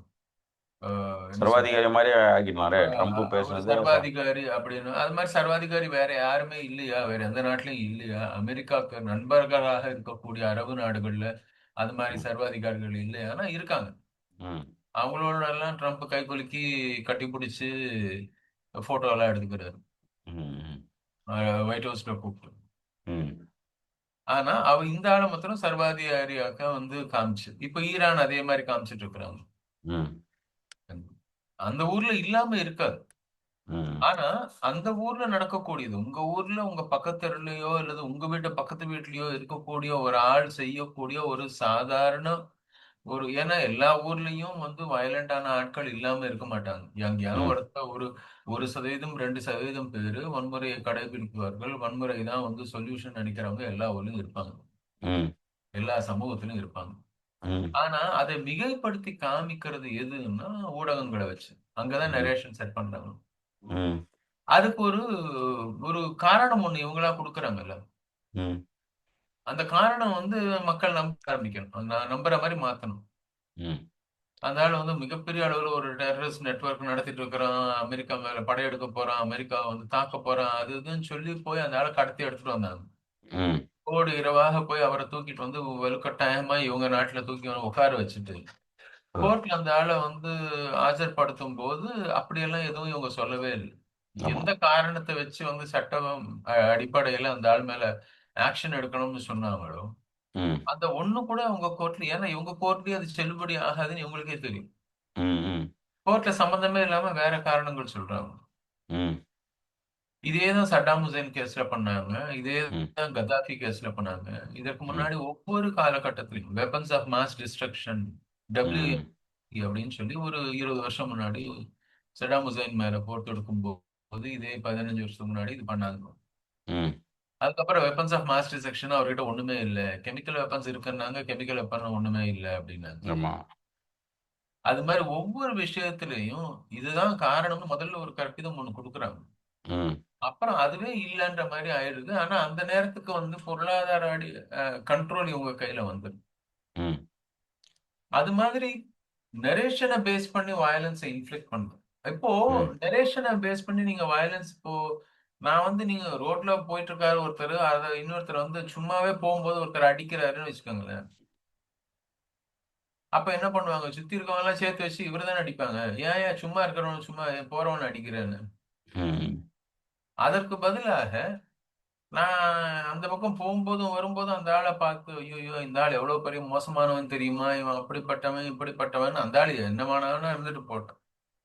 என்ன சொல்றது, சர்வாதிகாரி மாரி ஆக்கினாரே! ட்ரம்ப் ஒரு பேசினது சர்வாதிகாரி அப்படின்னு. அது மாதிரி சர்வாதிகாரி வேற யாருமே இல்லையா? வேற எந்த நாட்டிலும் இல்லையா? அமெரிக்காவுக்கு நண்பர்களாக இருக்கக்கூடிய அரபு நாடுகள்ல அது மாதிரி ம். சர்வாதிகாரிகள் இல்லையா? ஆனா இருக்காங்க. ம். அவங்களோட எல்லாம் ட்ரம்ப் கைக்குலுக்கி கட்டி பிடிச்சு போட்டோ எல்லாம் எடுத்துக்கிறாரு, ம். ஒயிட் ஹவுஸ்ல கூப்பிட்டு. ம். ஆனா இந்த ஆளை மாத்திரம் சர்வாதிகாரியாக்க வந்து காமிச்சு இப்ப ஈரான் அதே மாதிரி காமிச்சிட்டு இருக்கிறாங்க. ம். அந்த ஊர்ல இல்லாம இருக்காது. ம். ஆனா அந்த ஊர்ல நடக்கக்கூடியது, உங்க ஊர்ல உங்க பக்கத்து தெருலயோ அல்லது உங்க வீட்டு பக்கத்து வீட்லயோ இருக்கக்கூடிய ஒரு ஆள் செய்யக்கூடிய ஒரு சாதாரண ஒரு, ஏன்னா எல்லா ஊர்லயும் வந்து வயலண்டான ஆட்கள் இல்லாம இருக்க மாட்டாங்க. எங்கேயாவது ம். ஒருத்தர் 1% 2% பேரு வன்முறையை கடைபிடிப்பார்கள். வன்முறை தான் வந்து சொல்யூஷன் நினைக்கிறவங்க எல்லா ஊர்லயும் இருப்பாங்க, ம். எல்லா சமூகத்திலும் இருப்பாங்க. ம். ஆனா அதை மிகைப்படுத்தி காமிக்கிறது எதுன்னா ஊடகங்களை வச்சு. அங்கதான் ம். நரேஷன் செட் பண்றாங்க. ம். அதுக்கு ஒரு ஒரு காரணம் ஒண்ணு இவங்களா குடுக்குறாங்கல்ல. ம். அந்த காரணம் வந்து மக்கள் நம்ப ஆரம்பிக்கணும். நம்புற மாதிரி மாத்தணும். ம். அந்த ஆள் வந்து மிகப்பெரிய அளவுல ஒரு டெரரிஸ்ட் நெட்வொர்க் நடத்திட்டு இருக்கிறான், அமெரிக்கா மேல படையெடுக்க போறான், அமெரிக்கா வந்து தாக்க போறான், அது இதுன்னு சொல்லி போய் அந்த ஆளை கடத்தி எடுத்துட்டு வந்தாங்க. ம். ஓடு இரவாக போய் அவரை தூக்கிட்டு வந்து வலுக்கட்டாயமா இவங்க நாட்டுல தூக்கி வந்து உட்கார வச்சுட்டு ம். கோர்ட்ல அந்த ஆளை வந்து ஆஜர்படுத்தும் போது அப்படியெல்லாம் எதுவும் இவங்க சொல்லவே இல்லை. ஆமா. எந்த காரணத்தை வச்சு வந்து சட்டம் அடிப்படையில அந்த ஆள் மேல ஆக்ஷன் எடுக்கணும்னு சொன்னாங்களோ ம். அந்த ஒண்ணு கூட அவங்க கோர்ட்ல, ஏன்னா இவங்க கோர்ட்லயே அது செல்லுபடி ஆகாதுன்னு இவங்களுக்கே தெரியும். ம். ம். கோர்ட்ல சம்பந்தமே இல்லாம வேற காரணங்கள் சொல்றாங்க. ம். இதே தான் சட்டாம் ஹுசேன் கேஸ்ல பண்ணாங்க. இதே ம். தான் கத்தாஃபி கேஸ்ல பண்ணாங்க. இதற்கு ம். முன்னாடி ஒவ்வொரு காலகட்டத்திலும் வெப்பன்ஸ் ஆஃப் மாஸ் டிஸ்ட்ரக்ஷன் ம். WMD அப்படின்னு சொல்லி ஒரு 20 வருஷம் முன்னாடி சடாம் ஹுசைன் மேல போர் தொடுக்கும் போது இதே 15 வருஷத்துக்கு முன்னாடி இது பண்ணாங்க. ம். அதுக்கப்புறம் வெப்பன்ஸ் ஆஃப் மாஸ் டிஸ்ட்ரக்ஷன் அவர்கிட்ட ஒண்ணுமே இல்ல. கெமிக்கல் வெப்பன்ஸ் இருக்குன்னாங்க. கெமிக்கல் வெப்பன் ஒண்ணுமே இல்ல அப்படின்னாங்க. ஆமா. அது மாரி ஒவ்வொரு விஷயத்திலயும் இதுதான் காரணம்னு முதல்ல ஒரு கற்பிதம் ஒண்ணு குடுக்குறாங்க. ம். அப்புறம் அதுவே இல்லன்ற மாரி ஆயிடுது. ஆனா அந்த நேரத்துக்கு வந்து பொருளாதார கண்ட்ரோல் இவங்க கையில வந்துரும். ம். அது மாதிரி நரேஷன பேஸ் பண்ணி வயலன்ஸ இன்ஃப்ளிக்ட் பண்ணுது. இப்போ ம். நரேஷன பேஸ் பண்ணி நீங்க வயலன்ஸ் இப்போ நான் வந்து நீங்க ரோட்ல போயிட்டு இருக்காரு ஒருத்தரு, அத இன்னொருத்தர் வந்து சும்மாவே போம்போது ஒருத்தர் அடிக்கிறாருன்னு வச்சுக்கோங்களேன். அப்ப என்ன பண்ணுவாங்க? சுத்தி இருக்கவங்கலாம் சேர்த்து வச்சு இவர தானே அடிப்பாங்க. ஏன் சும்மா இருக்கிறவன சும்மா போறவன அடிக்கிறேன்னு. ம். அதற்கு பதிலாக நான் அந்த பக்கம் போகும்போதும், வரும்போதும் அந்த ஆள பார்த்து, ஐய்யய்யோ! இந்த ஆள் எவ்வளவு பெரிய மோசமானவன் தெரியுமா? இவன் அப்படிப்பட்டவன், இப்படிப்பட்டவன் அந்த ஆளு என்னமானவனா இருந்துட்டு போட்டும்.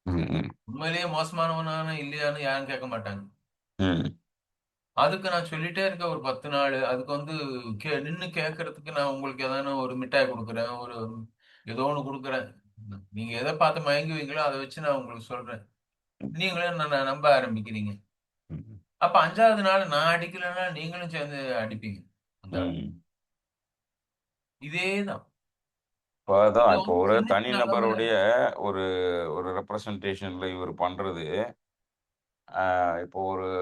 ம். உண்மையிலேயே மோசமானவனானா இல்லையான்னு யாரும் கேட்க மாட்டாங்க. ம். அதுக்கு நான் சொல்லிட்டே இருக்கேன் ஒரு 10 நாளு. அதுக்கு வந்து நின்னு கேட்கறதுக்கு நான் உங்களுக்கு எதனா ஒரு மிட்டாய் குடுக்குறேன். ஏதோ ஒண்ணு குடுக்குறேன். நீங்க எத பார்த்து மயங்குவீங்களோ, அத வச்சு நான் உங்களுக்கு சொல்றேன். நீங்களும் என்ன நம்ப ஆரம்பிக்கிறீங்க. ம். அப்ப 5வது நாள் நான் அடிக்கலன்னா, நீங்களும் சேர்ந்து அடிப்பீங்க. அந்த ஆள. ம். இதே தான். இப்ப அதான் இத இப்போ வந்து ஒரு இன்னைக்கு நிலமையில தனிநபருடைய ஒரு ஒரு ரெப்ரசன்டேஷன்ல இவர் பண்றது, இப்போ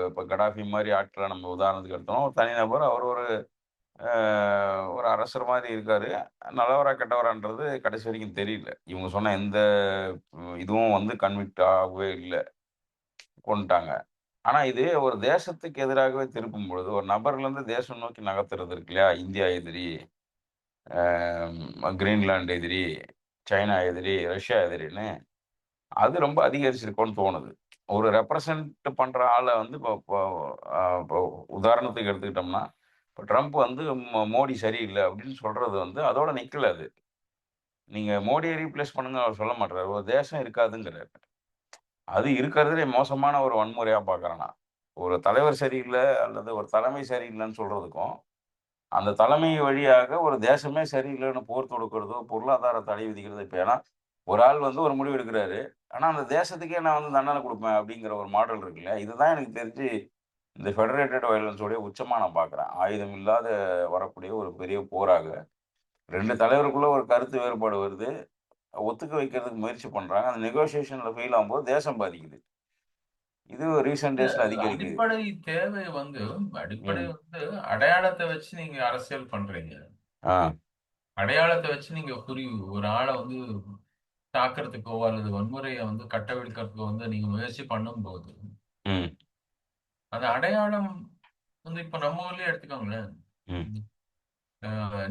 இப்போ கடாஃபி மாரி ஆட்கள நம்ம உதாரணத்துக்கு எடுத்தோம். ஒரு தனிநபர் அவர் அ ஒரு அரசர் மாரி இருக்காரு. நல்லவரா, கெட்டவரான்றது கடைசி வரைக்கும் தெரியல. இவங்க சொன்ன எந்த இதுவும் வந்து கன்விக்ட் ஆகவே இல்ல. கொன்னுட்டாங்க. ஆனா இது ஒரு தேசத்துக்கு எதிராகவே திருப்பும் பொழுது, ஒரு நபர்லருந்து தேசம் நோக்கி நகர்த்துறது இருக்கு இல்லையா? இந்தியா எதிரி, கிரீன்லாந்து எதிரி, சைனா எதிரி, ரஷ்யா எதிரின்னு, அது ரொம்ப அதிகரிச்சிருக்கும்னு தோணுது. ஒரு ரெப்ரசன்ட் பண்ற ஆள வந்து இப்போ இப்போ இப்போ உதாரணத்துக்கு எடுத்துக்கிட்டோம்னா, இப்போ ட்ரம்ப் வந்து மோடி சரியில்ல அப்படின்னு சொல்றது வந்து அதோட நிக்கல அது. நீங்க மோடிய ரீப்ளேஸ் பண்ணுங்க அவர் சொல்ல மாட்றாரு. ஒரு தேசம் இருக்காதுங்கிறாரு. அது இருக்கிறதுலே மோசமான ஒரு வன்முறையா பார்க்குறேன் நான். ஒரு தலைவர் சரியில்ல அல்லது ஒரு தலைமை சரியில்லன்னு சொல்றதுக்கும், அந்த தலைமை வழியாக ஒரு தேசமே சரியில்லன்னு போர் தொடுக்கிறதோ, பொருளாதார தடை விதிக்கிறதோ இப்ப ஏன்னா, ஒரு ஆள் வந்து ஒரு முடிவு எடுக்கிறாரு. ஆனா, அந்த தேசத்துக்கே நான் வந்து தண்டனை குடுப்பேன் அப்படிங்கிற ஒரு மாடல் இருக்குல்ல. இதுதான் எனக்கு தெரிஞ்சு இந்த ஃபெடரேட்டட் வயலன்ஸ் உடைய உச்சமா நான் பார்க்குறேன். ஆயுதம் இல்லாத வரக்கூடிய ஒரு பெரிய போராக 2 தலைவருக்குள்ள ஒரு கருத்து வேறுபாடு வருது. ஒத்துக்க வைக்கிறதுக்கு முயற்சி பண்றாங்க. அந்த நெகோசியேஷன்ல ஃபெயில் ஆகும்போது தேசம் பாதிக்குது. இது ரீசென்ட் இல்ல டேஸ்ல அதிகரிக்குது. அடிப்படை தேவை வந்து அடிப்படை ம். வந்து அடையாளத்த வச்சு நீங்க அரசியல் பண்றீங்க. ஆ. அடையாளத்த வச்சு நீங்க ஒரு ஆள வந்து தாக்குறதுக்கோ, அல்லது வன்முறைய வந்து கட்டவிழ்க்கிறதுக்கோ வந்து நீங்க முயற்சி பண்ணும்போது, ம். அந்த அடையாளம் வந்து இப்ப நம்ம ஊர்லயே எடுத்துக்கோங்களேன். ம்.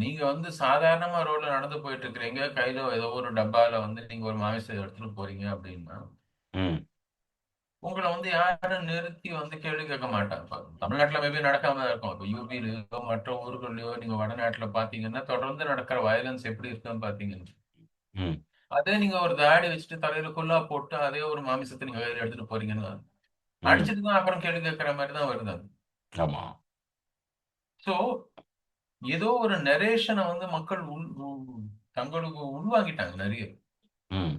நீங்க வந்து சாதாரணமா ரோட்ல நடந்து போயிட்டு இருக்கிறீங்க. கையில ஏதோ ஒரு டப்பால வந்து நீங்க ஒரு மாமிசம் எடுத்துட்டு போறீங்க அப்படின்னா, ம். உங்கள வந்து யாரும் நிறுத்தி வந்து கேள்வி கேட்க மாட்டாங்க. இப்ப தமிழ்நாட்டுல மேபி நடக்காம தான் இருக்கும். இப்ப யுபிலயோ, மற்ற ஊர்கள்லயோ நீங்க வடநாட்டுல பார்த்தீங்கன்னா, தொடர்ந்து நடக்கிற வயலன்ஸ் எப்படி இருக்குன்னு பார்த்தீங்கன்னா, ம். அதே நீங்க ஒரு தாடி வச்சுட்டு தலையில குல்லா போட்டு அதே ஒரு மாமிசத்த நீங்க கையில எடுத்துட்டு போறீங்கன்னா, ம். அடிச்சுட்டு தான் அப்புறம் கேள்வி கேட்கிற மாரி தான் வருது அது. ஆமா. சோ, ஏதோ ஒரு நரேஷன வந்து மக்கள் தங்களுக்கு உள்வாங்கிட்டாங்க நெறைய. ம்.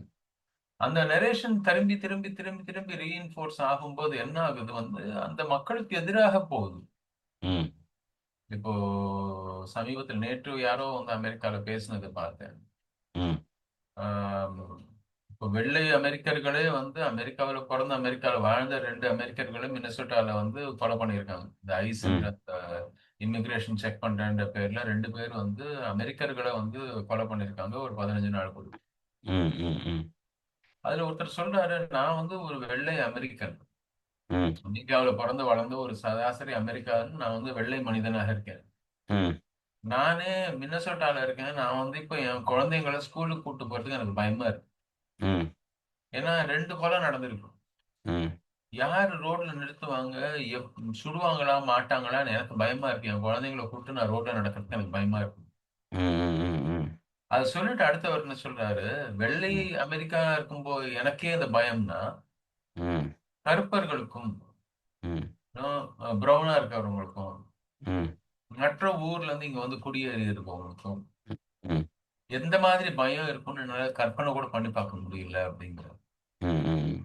அந்த நரேஷன் திரும்பி, திரும்பி, திரும்பி, திரும்பி ரீஇன்ஃபோர்ஸ் ஆகும்போது என்ன ஆகுது வந்து, அந்த மக்களுக்கு எதிராக போகுது. ம். இப்போ சமீபத்தில் நேற்று யாரோ வந்து அமெரிக்கால பேசினத பார்த்தேன். ம். ஆம், இப்போ வெள்ளை அமெரிக்கர்களே வந்து அமெரிக்காவுல பொறந்து அமெரிக்கால வாழ்ந்த 2 அமெரிக்கர்களும் மினசோட்டால வந்து கொலை பண்ணியிருக்காங்க. இந்த ஐஸ்ன்ற ம். அந்த இமிகிரேஷன் செக் பண்றேன்ற பேர்ல 2 பேர் வந்து அமெரிக்கர்கள வந்து கொலை பண்ணியிருக்காங்க ஒரு 15 நாளுக்குள்ள. ம். ம். ம். அதுல ஒருத்தர் சொல்றாரு, நான் வந்து ஒரு வெள்ளை அமெரிக்கன். ம். அமெரிக்காவுல பிறந்து வளர்ந்த ஒரு சராசரி அமெரிக்கான்னு நான் வந்து வெள்ளை மனிதனாக இருக்கேன். ம். நானே மின்னசோட்டால இருக்கேன். நான் வந்து இப்ப என் குழந்தைங்கள ஸ்கூலுக்கு கூட்டு போறதுக்கு எனக்கு பயமா இருக்கு. ம். ஏன்னா 2 கொலை நடந்திருக்கு. ம். யாரு ரோட்ல நிறுத்துவாங்க, சுடுவாங்களா, மாட்டாங்களான்னு எனக்கு பயமா இருக்கு. என் குழந்தைங்கள கூப்பிட்டு நான் ரோட்ல நடக்கிறதுக்கு எனக்கு பயமா இருக்கு. ம். ம். ம். அத சொல்லிட்டு அடுத்தவர் என்ன சொல்றாரு, வெள்ளை ம். அமெரிக்கா இருக்கும்போது எனக்கே இந்த பயம்னா, ம். கருப்பர்களுக்கும், ம். பிரவுனா இருக்கிறவங்களுக்கும், ம். மற்ற ஊர்ல இருந்து இங்க வந்து குடியேறி இருக்கவங்களுக்கும் ம். எந்த மாதிரி பயம் இருக்கும்னு என்னால கற்பனை கூட பண்ணி பார்க்க முடியல அப்படிங்கிறார். ம். ம்.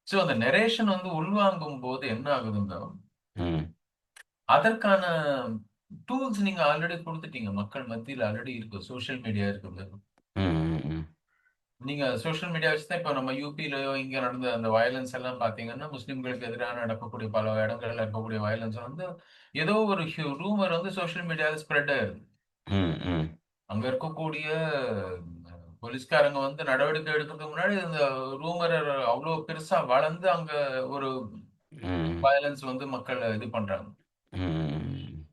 சோ அந்த நரேஷன் வந்து உள்வாங்கும் போது என்ன ஆகுதுன்னா, ம். அதற்கான டூல்ஸ் நீங்க ஆல்ரெடி குடுத்துட்டீங்க. மக்கள் மத்தியில ஆல்ரெடி இருக்கு. சோசியல் மீடியா இருக்குது. ம். நீங்க சோசியல் மீடியா வச்சு தான் இப்ப நம்ம யுபிலயோ இங்க நடந்த அந்த வயலன்ஸ் எல்லாம் பார்த்தீங்கன்னா, முஸ்லிம்களுக்கு எதிராக நடக்கக்கூடிய பல இடங்கள்ல இருக்கக்கூடிய வயலன்ஸ் வந்து ஏதோ ஒரு ரூமர் வந்து சோசியல் மீடியால ஸ்ப்ரெட் ஆயிருது. ம். ம். அங்க இருக்கக்கூடிய போலீஸ்காரங்க வந்து நடவடிக்கை எடுக்கிறதுக்கு முன்னாடி இந்த ரூமர் அவ்வளோ பெருசா வளர்ந்து அங்க ஒரு ம். வயலன்ஸ் வந்து மக்கள் இது பண்றாங்க. ம்.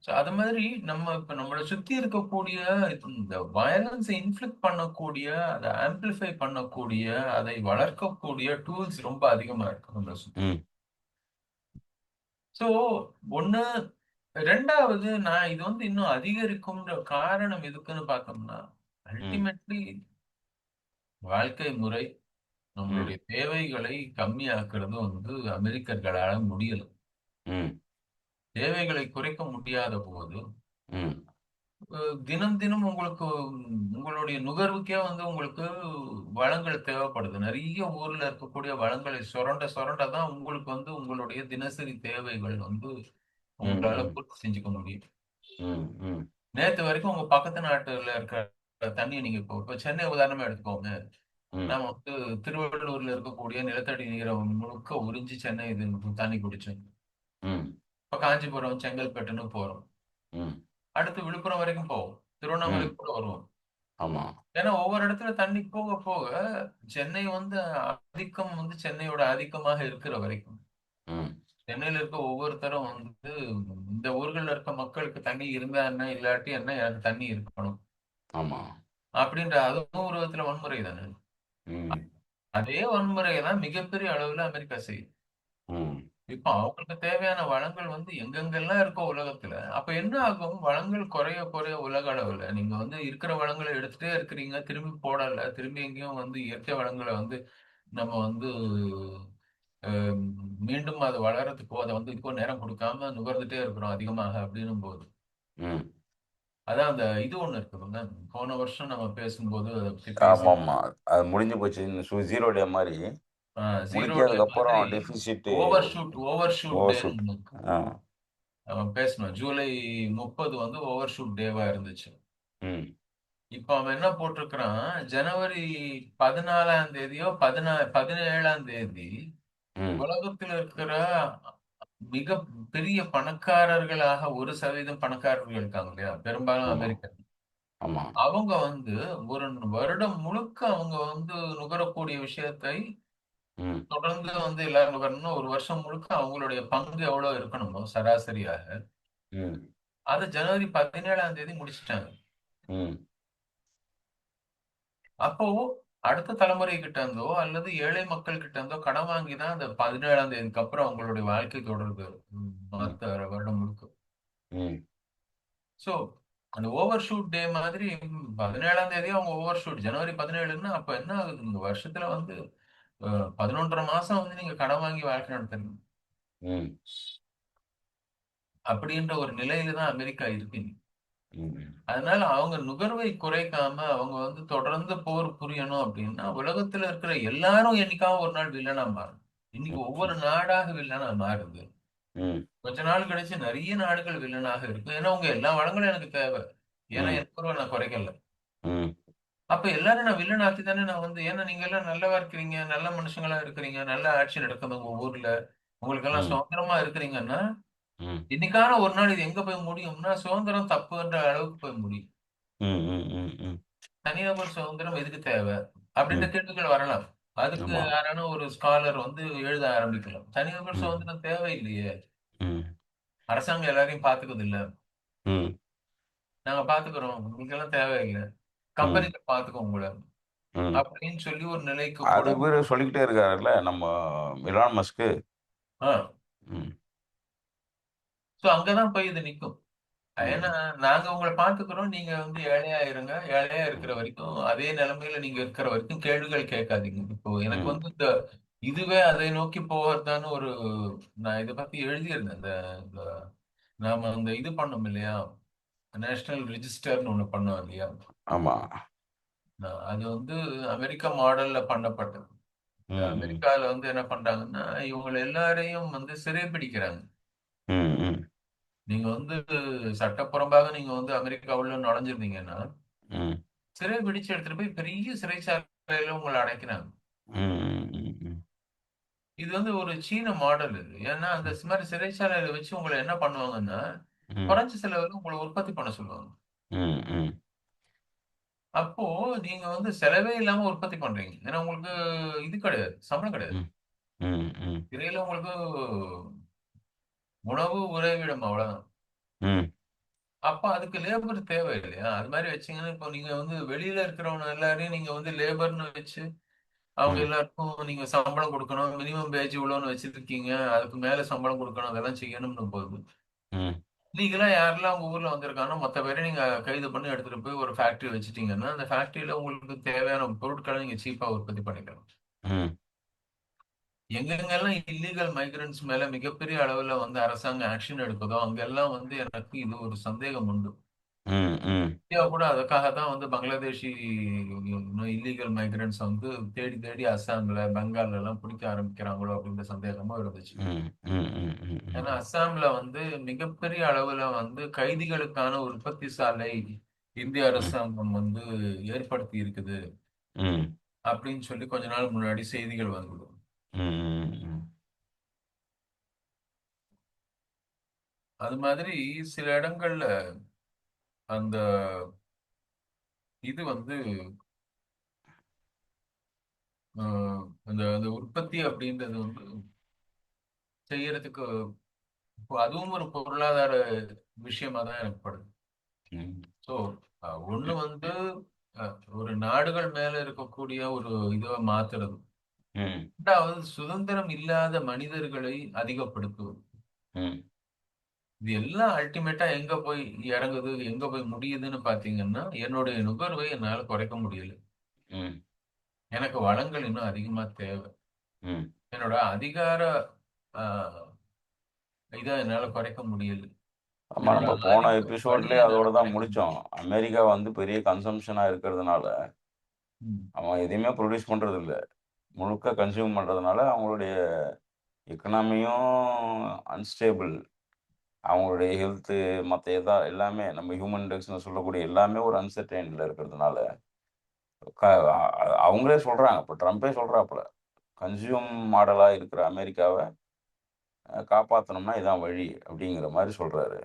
சோ அது மாதிரி நம்ம இப்ப நம்மள சுத்தி இருக்கக்கூடிய இந்த வயலன்ஸை இன்ஃப்ளிக்ட் பண்ணக்கூடிய, அதை ஆம்பிளிஃபை பண்ணக்கூடிய, அதை வளர்க்கக்கூடிய டூல்ஸ் ரொம்ப அதிகமா இருக்கு நம்மள சுத்தி. ம். சோ ஒண்ணு 2வது நான் இது வந்து இன்னும் அதிகரிக்கும்ன்ற காரணம் எதுக்குன்னு பார்த்தோம்னா, ம். அல்டிமேட்லி வாழ்க்கை முறை ம். நம்மளுடைய தேவைகளை கம்மியாக்குறது வந்து அமெரிக்கர்களால முடியல. ம். தேவைகளை குறைக்க முடியாத போது ம். தினம் தினம் உங்களுக்கு உங்களுடைய நுகர்வுக்கே வந்து உங்களுக்கு வளங்கள் தேவைப்படுது. நிறைய ஊர்ல இருக்கக்கூடிய வளங்களை சுரண்ட சுரண்ட தான் உங்களுக்கு வந்து உங்களுடைய தினசரி தேவைகள் வந்து உங்களால ம். பூர்த்தி செஞ்சுக்க முடியும். ம். ம். நேத்து வரைக்கும் உங்க பக்கத்து நாட்டுல இருக்க தண்ணிய நீங்க இப்ப சென்னை உதாரணமா எடுத்துக்கோங்க. ம். நாம வந்து திருவள்ளூர்ல இருக்கக்கூடிய நிலத்தடி நீரை முழுக்க உறிஞ்சி சென்னை இது தண்ணி குடிச்சோம். ம். இப்ப காஞ்சிபுரம், செங்கல்பட்டுன்னு போறோம். ம். அடுத்து விழுப்புரம் வரைக்கும் போவோம். திருவண்ணாமலை ம். கூட வருவோம். ஆமா. ஏன்னா ஒவ்வொரு இடத்துல தண்ணி போக போக சென்னை வந்து ஆதிக்கம் வந்து சென்னையோட ஆதிக்கமாக இருக்கிற வரைக்கும் ம். சென்னையில இருக்க ஒவ்வொருத்தரும் வந்து இந்த ஊர்கள்ல இருக்க மக்களுக்கு தண்ணி இருந்தா என்ன இல்லாட்டி என்ன எனக்கு தண்ணி இருக்கணும் ஆமா. அப்படின்ற அதுவும் ஒரு விதத்துல வன்முறை தானே. ம். அதே வன்முறையை தான் மிகப்பெரிய அளவுல அமெரிக்கா செய்யுது. ம். இப்ப அவங்களுக்கு தேவையான வளங்கள் வந்து எங்கெங்கெல்லாம் இருக்கோ உலகத்துல அப்ப என்ன ஆகும், வளங்கள் குறைய குறைய உலக அளவுல நீங்க வந்து இருக்கிற வளங்களை எடுத்துட்டே இருக்கிறீங்க, திரும்பி போடல, திரும்பி எங்கேயும் வந்து இயற்கை வளங்களை வந்து நம்ம வந்து அஹ், மீண்டும் அது வளர்றதுக்கோ அதை வந்து இப்போ நேரம் கொடுக்காம நுகர்ந்துட்டே இருக்கிறோம் அதிகமாக அப்படின்னும் போது ம். அதான் அந்த இது ஒண்ணு இருக்குதுங்க. போன வருஷம் நம்ம பேசும்போது அதை பத்தி பேசி ஆமாமா. அது முடிஞ்சு போச்சு. ஜீரோ டே மாரி ஜீரோ டே முடிக்கிறதுக்கப்புறம் மாதிரி deficit over shoot over day shoot. ஆ. அவன் பேசணும். ஜூலை 30 வந்து ஓவர் ஷூட் டேவா இருந்துச்சு. ம். இப்ப அவன் என்ன போட்டிருக்கிறான், ஜனவரி 14ஆம் தேதியோ 17ஆம் தேதி ம். உலகத்தில் இருக்கிற மிக பெரிய பணக்காரர்களாக 1% பணக்காரர்கள் இருக்காங்க இல்லையா, பெரும்பாலும் ஆமா. அமெரிக்கன். ஆமா. அவங்க வந்து ஒரு வருடம் முழுக்க அவங்க வந்து நுகரக்கூடிய விஷயத்தை ம். தொடர்ந்து வந்து எல்லாரும் நுகரணும்னா ஒரு வருஷம் முழுக்க அவங்களுடைய பங்கு எவ்வளவு இருக்கணுமோ சராசரியாக ம். அதை ஜனவரி 17ஆம் தேதி முடிச்சிட்டாங்க. ம். அப்போ அடுத்த தலைமுறை கிட்ட இருந்தோ அல்லது ஏழை மக்கள் கிட்ட இருந்தோ கடன் வாங்கி தான் அந்த 17ஆம் தேதிக்கு அப்புறம் அவங்களுடைய வாழ்க்கை தொடருது. ம். மத்த வருடம் முழுக்க. ம். சோ அந்த ஓவர் ஷூட் டே மாதிரி 17ஆம் தேதி அவங்க ஓவர் ஷூட் ஜனவரி 17ன்னா அப்ப என்ன ஆகுது, இந்த வருஷத்துல வந்து 11 மாசம் வந்து நீங்க கடன் வாங்கி வாழ்க்கை நடத்துறீங்க. ம். அப்படின்ற ஒரு நிலையில தான் அமெரிக்கா இருக்கு. ம். அதனால அவங்க நுகர்வை குறைக்காம அவங்க வந்து தொடர்ந்து போர் புரியணும் அப்படின்னா உலகத்துல இருக்கிற எல்லாரும் என்னைக்காவது ஒரு நாள் வில்லனா மாறும். இன்னைக்கு ஒவ்வொரு ம். நாடாக வில்லனா மாறுது. ம். கொஞ்ச நாள் கழிச்சு நிறைய நாடுகள் வில்லனாக இருக்கு. ஏன்னா உங்க எல்லா வளங்களும் எனக்கு தேவை. ஏன்னா ம். என் பொருளை நான் குறைக்கல. ம். அப்ப எல்லாரும் நான் வில்லன் ஆக்கி தானே நான் வந்து, ஏன்னா நீங்க எல்லாம் நல்லவா இருக்கிறீங்க, நல்ல மனுஷங்களா இருக்கிறீங்க, நல்ல ஆட்சி நடக்குது உங்க ஊர்ல, உங்களுக்கு எல்லாம் ம். சுதந்திரமா இருக்கிறீங்கன்னா, ம். இன்னைக்கான ஒரு நாள் இது எங்க போய் முடியும்னா சுதந்திரம் தப்புன்ற அளவுக்கு போய் முடியும். ம். ம். ம். ம். தனிநபர் சுதந்திரம் எதுக்கு தேவை அப்படின்ற ம். கேள்விகள் வரலாம். அதுக்கு ஆமா. யாரான ஒரு ஸ்காலர் வந்து எழுத ஆரம்பிக்கலாம். தனிநபர் ம். சுதந்திரம் தேவையில்லையே. ம். அரசாங்கம் எல்லாரையும் பாத்துக்குது இல்ல. ம். நாங்க பாத்துக்கிறோம். உங்களுக்கெல்லாம் தேவையில்ல. ம். கம்பெனில பாத்துக்கும் உங்கள. ம். அப்படின்னு சொல்லி ஒரு நிலைக்கு கூட அது இவரு சொல்லிக்கிட்டே இருக்காருல்ல நம்ம எலான் மஸ்க்கு. ஆ. ம். சோ அங்கதான் போய் இது நிக்கும். ஏன்னா, ம். நாங்க உங்கள பார்த்துக்கிறோம். நீங்க வந்து ஏழையா இருங்க. ஏழையா இருக்கிற ம். வரைக்கும், அதே நிலைமையில நீங்க இருக்கிற வரைக்கும் கேள்விகள் கேட்காதீங்க. இப்போ எனக்கு ம். வந்து இதுவே அதை நோக்கி போவதுதான்னு நான் இத பத்தி எழுதியிருந்தேன். இந்த இந்த நாம அந்த இது பண்ணோம் இல்லையா? நேஷனல் ரிஜிஸ்டர்ன்னு ஒண்ணு பண்ணோம் இல்லையா? ஆமா. அது வந்து அமெரிக்கா மாடல்ல பண்ணப்பட்டது. இந்த ம். ம். அமெரிக்கால வந்து என்ன பண்றாங்கன்னா, இவங்கள எல்லாரையும் வந்து சிறைபிடிக்கிறாங்க. ம். ம். நீங்க வந்து சட்டப்புறம்பாக நீங்க வந்து அமெரிக்கா உள்ள நுழைஞ்சிருந்தீங்கன்னா, ம். சிறை பிடிச்சு எடுத்துட்டு போய் பெரிய சிறைச்சாலையில உங்கள அடைக்கிறாங்க. ம். ம். ம். இது வந்து ஒரு சீன மாடல் இது. ஏன்னா, அந்த ம். மாரி சிறைச்சாலையில வச்சு உங்கள என்ன பண்ணுவாங்கன்னா, ம். குறைஞ்ச செலவுல உங்கள உற்பத்தி பண்ண சொல்லுவாங்க. ம். ம். அப்போ நீங்க வந்து செலவே இல்லாம உற்பத்தி பண்றீங்க. ஏன்னா, உங்களுக்கு இது கிடையாது. சம்பளம் கிடையாது. ம். ம். ம். சிறையில உங்களுக்கு உணவு, உறைவிடம் அவ்வளவுதான். ம். அப்ப அதுக்கு லேபர் தேவை இல்லையா? அது மாரி வச்சீங்கன்னா, இப்போ நீங்க வந்து வெளியில இருக்கிறவங்க எல்லாரையும் நீங்க வந்து லேபர்ன்னு வச்சு அவங்க ம். எல்லாருக்கும் நீங்க சம்பளம் குடுக்கணும். மினிமம் வேஜ் இவ்வளோன்னு வச்சிருக்கீங்க. அதுக்கு மேல சம்பளம் குடுக்கணும். அதெல்லாம் செய்யணும்ன்னும் போது, ம். லீகலா யாரெல்லாம் உங்க ஊர்ல வந்திருக்கானோ மொத்த பேரையும் நீங்க கைது பண்ணி எடுத்துட்டு போய் ஒரு ஃபேக்டரி வச்சுட்டீங்கன்னா, அந்த ஃபேக்டரியில உங்களுக்கு தேவையான பொருட்கள நீங்க சீப்பா உற்பத்தி பண்ணிக்கலாம். ம். எங்கெங்கெல்லாம் இல்லீகல் மைக்ரன்ட்ஸ் மேல மிகப்பெரிய அளவுல வந்து அரசாங்கம் ஆக்ஷன் எடுக்குதோ, அங்கெல்லாம் வந்து எனக்கு இது ஒரு சந்தேகம் உண்டு. ம். ம். இந்தியா கூட அதுக்காக தான் வந்து பங்களாதேஷி இல்லீகல் மைக்ரன்ட்ஸ் வந்து தேடி தேடி அஸ்ஸாம்ல, பெங்கால்ல எல்லாம் பிடிக்க ஆரம்பிக்கிறாங்களோ அப்படின்ற சந்தேகமும் இருந்துச்சு. ம். ம். ம். ஏன்னா ம். அஸ்ஸாம்ல வந்து மிகப்பெரிய அளவுல வந்து கைதிகளுக்கான உற்பத்தி சாலை இந்திய ம். அரசாங்கம் வந்து ஏற்படுத்தி இருக்குது ம். அப்படின்னு சொல்லி கொஞ்ச நாள் முன்னாடி செய்திகள் வந்தது. ம். அது மாதிரி சில இடங்கள்ல அந்த இது வந்து அந்த அந்த உற்பத்தி அப்படின்றது வந்து செய்யறதுக்கு இப்போ அதுவும் ஒரு பொருளாதார விஷயமா தான் எனக்கு படுது. ம். ஸோ ஒண்ணு வந்து ஒரு நாடுகள் மேல இருக்கக்கூடிய ஒரு இதை மாத்துறது. ம். இரண்டாவது சுதந்திரம் இல்லாத மனிதர்களை அதிகப்படுத்துவது. ம். இது எல்லாம் அல்டிமேட்டா எங்க போய் இறங்குது, எங்க போய் முடியுதுன்னு பாத்தீங்கன்னா, என்னுடைய நுகர்வை என்னால குறைக்க முடியல. ம். எனக்கு வளங்கள் இன்னும் அதிகமா தேவை. ம். என்னோட அதிகார ஆ, இதை என்னால குறைக்க முடியல. ஆமா. என்னோட நம்ம போன ஆதிக்க எபிசோட்லயே வலியை என்னால அதோட தான் குறைக்க முடிச்சோம். முடியல. அமெரிக்கா வந்து பெரிய கன்சம்ப்ஷனா இருக்கிறதுனால, ம். அவன் எதையுமே ப்ரொடியூஸ் பண்றது இல்ல. முழுக்க கன்சியூம் பண்றதுனால அவங்களுடைய எக்கனாமியும் அன்ஸ்டேபிள். அவங்களுடைய ஹெல்த்து மத்த எல்லாமே நம்ம ஹியூமன் இண்டெக்ஸ்ன்னு சொல்லக்கூடிய எல்லாமே ஒரு அன்சர்டெயின்ல இருக்கிறதுனால, க அ அவங்களே சொல்றாங்க. இப்ப ட்ரம்பே சொல்றாப்புல. கன்சியூம் மாடலா இருக்கிற அமெரிக்காவ காப்பாத்தணும்னா இதான் வழி அப்படிங்கிற மாரி சொல்றாரு.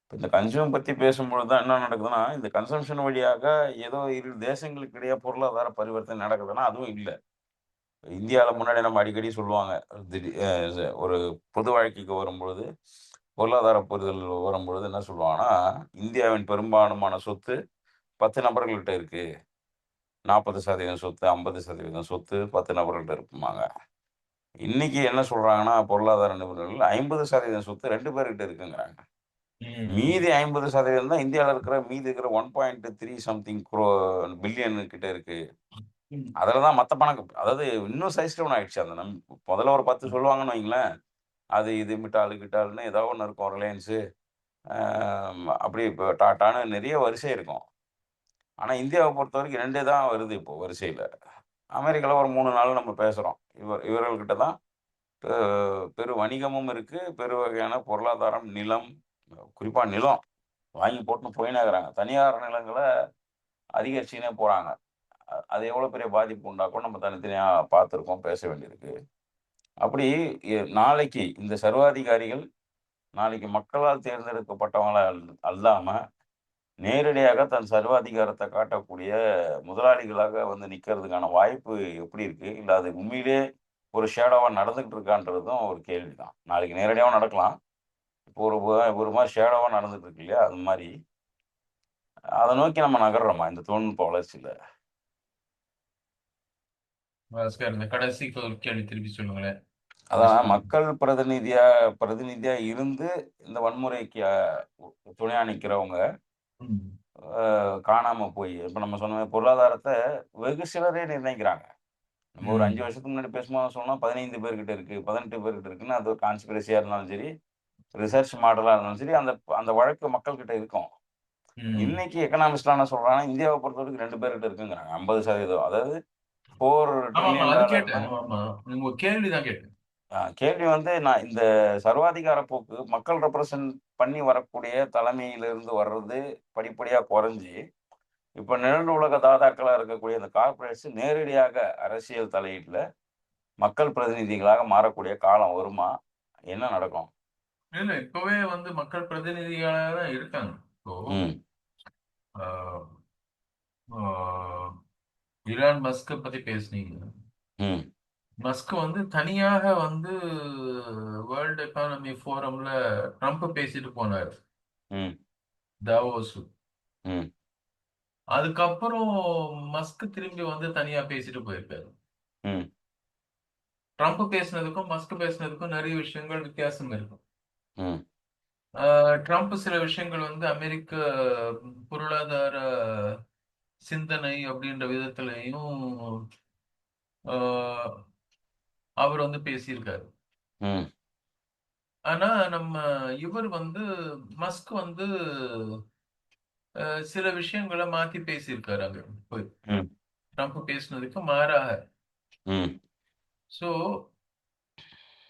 இப்ப இந்த கன்சியூம் பத்தி பேசும்பொழுது தான் என்ன நடக்குதுன்னா, இந்த கன்சம்ப்ஷன் வழியாக ஏதோ இரு தேசங்களுக்கு இடையே பொருளாதார பரிவர்த்தனை நடக்குதுன்னா, அதுவும் இல்ல. இந்தியால முன்னாடி நம்ம அடிக்கடி சொல்லுவாங்க. திடீ அ ச ஒரு பொது வாழ்க்கைக்கு வரும்பொழுது, பொருளாதார புரிதல் வரும்பொழுது என்ன சொல்லுவாங்கன்னா, இந்தியாவின் பெரும்பான்மையான சொத்து 10 நபர்கள்ட்ட இருக்கு. 40% சொத்து, 50% சொத்து 10 நபர்கள்ட்ட இருக்குமாங்க. இன்னைக்கு என்ன சொல்றாங்கன்னா, பொருளாதார நிபுணர்கள் 50% சொத்து 2 பேர்கிட்ட இருக்குங்கிறாங்க. ம். மீதி 50% தான் இந்தியால இருக்கிற மீதி இருக்கிற 1.3 சம்திங் பில்லியன் கிட்ட இருக்கு. ம். அதுல தான் மத்த பணம் அதாவது இன்னும் சைஸ் டவுன் ஆயிடுச்சு. அந்த முதல்ல ஒரு 10 சொல்லுவாங்கன்னு வைங்களேன். அது இது மிட்டால், கிட்டால்ன்னு ஏதோ ஒண்ணு இருக்கும். ரிலையன்ஸு, அ அப்படி இப்போ டாட்டான்னு நெறைய வரிசை இருக்கும். ஆனா இந்தியாவ பொறுத்தவரைக்கும் 2 தான் வருது இப்போ வரிசையில. அமெரிக்கால ஒரு 3, 4 நம்ம பேசுறோம். இவர்கள்கிட்ட தான் பெ பெரு வணிகமும் இருக்கு. பெரு வகையான பொருளாதாரம், நிலம், குறிப்பா நிலம் வாங்கி போட்டுன்னு போயின்னே இருக்கிறாங்க. தனியார் நிலங்கள அதிகரிச்சுக்கினே போறாங்க. அது எவ்வளோ பெரிய பாதிப்பு உண்டாக்கும் நம்ம தனித்தனியா பார்த்துருக்கோம், பேச வேண்டியிருக்கு. அப்படி நாளைக்கு இந்த சர்வாதிகாரிகள் நாளைக்கு மக்களால் தேர்ந்தெடுக்கப்பட்டவங்களா அல்லாம, நேரடியாக தன் சர்வாதிகாரத்த காட்டக்கூடிய முதலாளிகளாக வந்து நிக்கிறதுக்கான வாய்ப்பு எப்படி இருக்கு? இல்ல அது உண்மையிலேயே ஒரு ஷேடோவா நடந்துகிட்டு இருக்கான்றதும் ஒரு கேள்வி தான். நாளைக்கு நேரடியாவும் நடக்கலாம். இப்போ ஒரு மாரி ஷேடோவா நடந்துட்டு இருக்கு இல்லையா? அது மாரி. அத நோக்கி நம்ம நகர்றோமா இந்த தொழில்நுட்ப வளர்ச்சியில? பாஸ்கர், இந்த கடைசி ஒரு கேள்வி திருப்பி சொல்லுங்களேன். என்ன அதான் சொன்னீங்க? மக்கள் பிரதிநிதியா பிரதிநிதியா இருந்து இந்த வன்முறைக்கு துணையா நிக்கிறவங்க, ம். அ காணாம போயி இப்ப நம்ம சொன்ன மாரி பொருளாதாரத்த வெகு சிலரே நிர்ணயிக்கிறாங்க. நம்ம ஒரு 5 ம். வருஷத்துக்கு முன்னாடி பேசும்போது சொன்னோம் 15 பேர்கிட்ட இருக்கு, 18 பேர்கிட்ட இருக்குன்னு அது ஒரு கான்ஸ்பிரசியா இருந்தாலும் சரி, ரிசர்ச் மாடலா இருந்தாலும் சரி, அந்த அந்த வழக்கு மக்கள்கிட்ட இருக்கும். ம். இன்னைக்கு எக்கனாமிஸ்ட்லாம் என்ன சொல்றாங்கன்னா, இந்தியாவ பொறுத்தவரைக்கும் 2 பேர்கிட்ட இருக்குங்கிறாங்க. 50% அதாவது $4 ஆமாமா. டிரில்லியன் அது கேட்டேன். டாலர்னா ஆமாமா. உங்க கேள்வி தான் கேட்டேன். கேள்வி வந்து நான் இந்த சர்வாதிகார போக்கு மக்கள் ரெப்ரசன்ட் பண்ணி வரக்கூடிய தலைமையிலிருந்து வர்றது படிப்படியா குறைஞ்சு, இப்ப நிழல் உலக தாதாக்களா இருக்கக்கூடிய இந்த கார்ப்பரேட்ஸ் நேரடியாக அரசியல் தலையீட்டுல மக்கள் பிரதிநிதிகளாக மாறக்கூடிய காலம் வருமா? என்ன நடக்கும்? இல்ல, இப்பவே வந்து மக்கள் பிரதிநிதிகளா தான் இருக்காங்க. இப்போ ம், ஆ, ஆ, இலான் மஸ்க பத்தி பேசுனீங்க. ம், மஸ்க் வந்து தனியாக வந்து வேர்ல்ட் எக்கானமி ஃபோரம்ல ட்ரம்ப் பேசிட்டு போனாரு. ம், தாவோஸ். ம், அதுக்கப்புறம் மஸ்க் திரும்பி வந்து தனியா பேசிட்டு போயிருக்காரு. ம், ட்ரம்ப் பேசினதுக்கும் மஸ்க் பேசினதுக்கும் நிறைய விஷயங்கள் வித்தியாசம் இருக்கும். ம், ட்ரம்ப் சில விஷயங்கள் வந்து அமெரிக்க பொருளாதார சிந்தனை அப்படின்ற விதத்திலையும் ஆஹ், அவர் வந்து பேசியிருக்காரு. ம், ஆனா நம்ம இவர் வந்து மஸ்க் வந்து சில விஷயங்களை மாத்தி பேசியிருக்காரு அங்க போய். ம், ட்ரம்ப் பேசினதுக்கு மாறாக. ம், சோ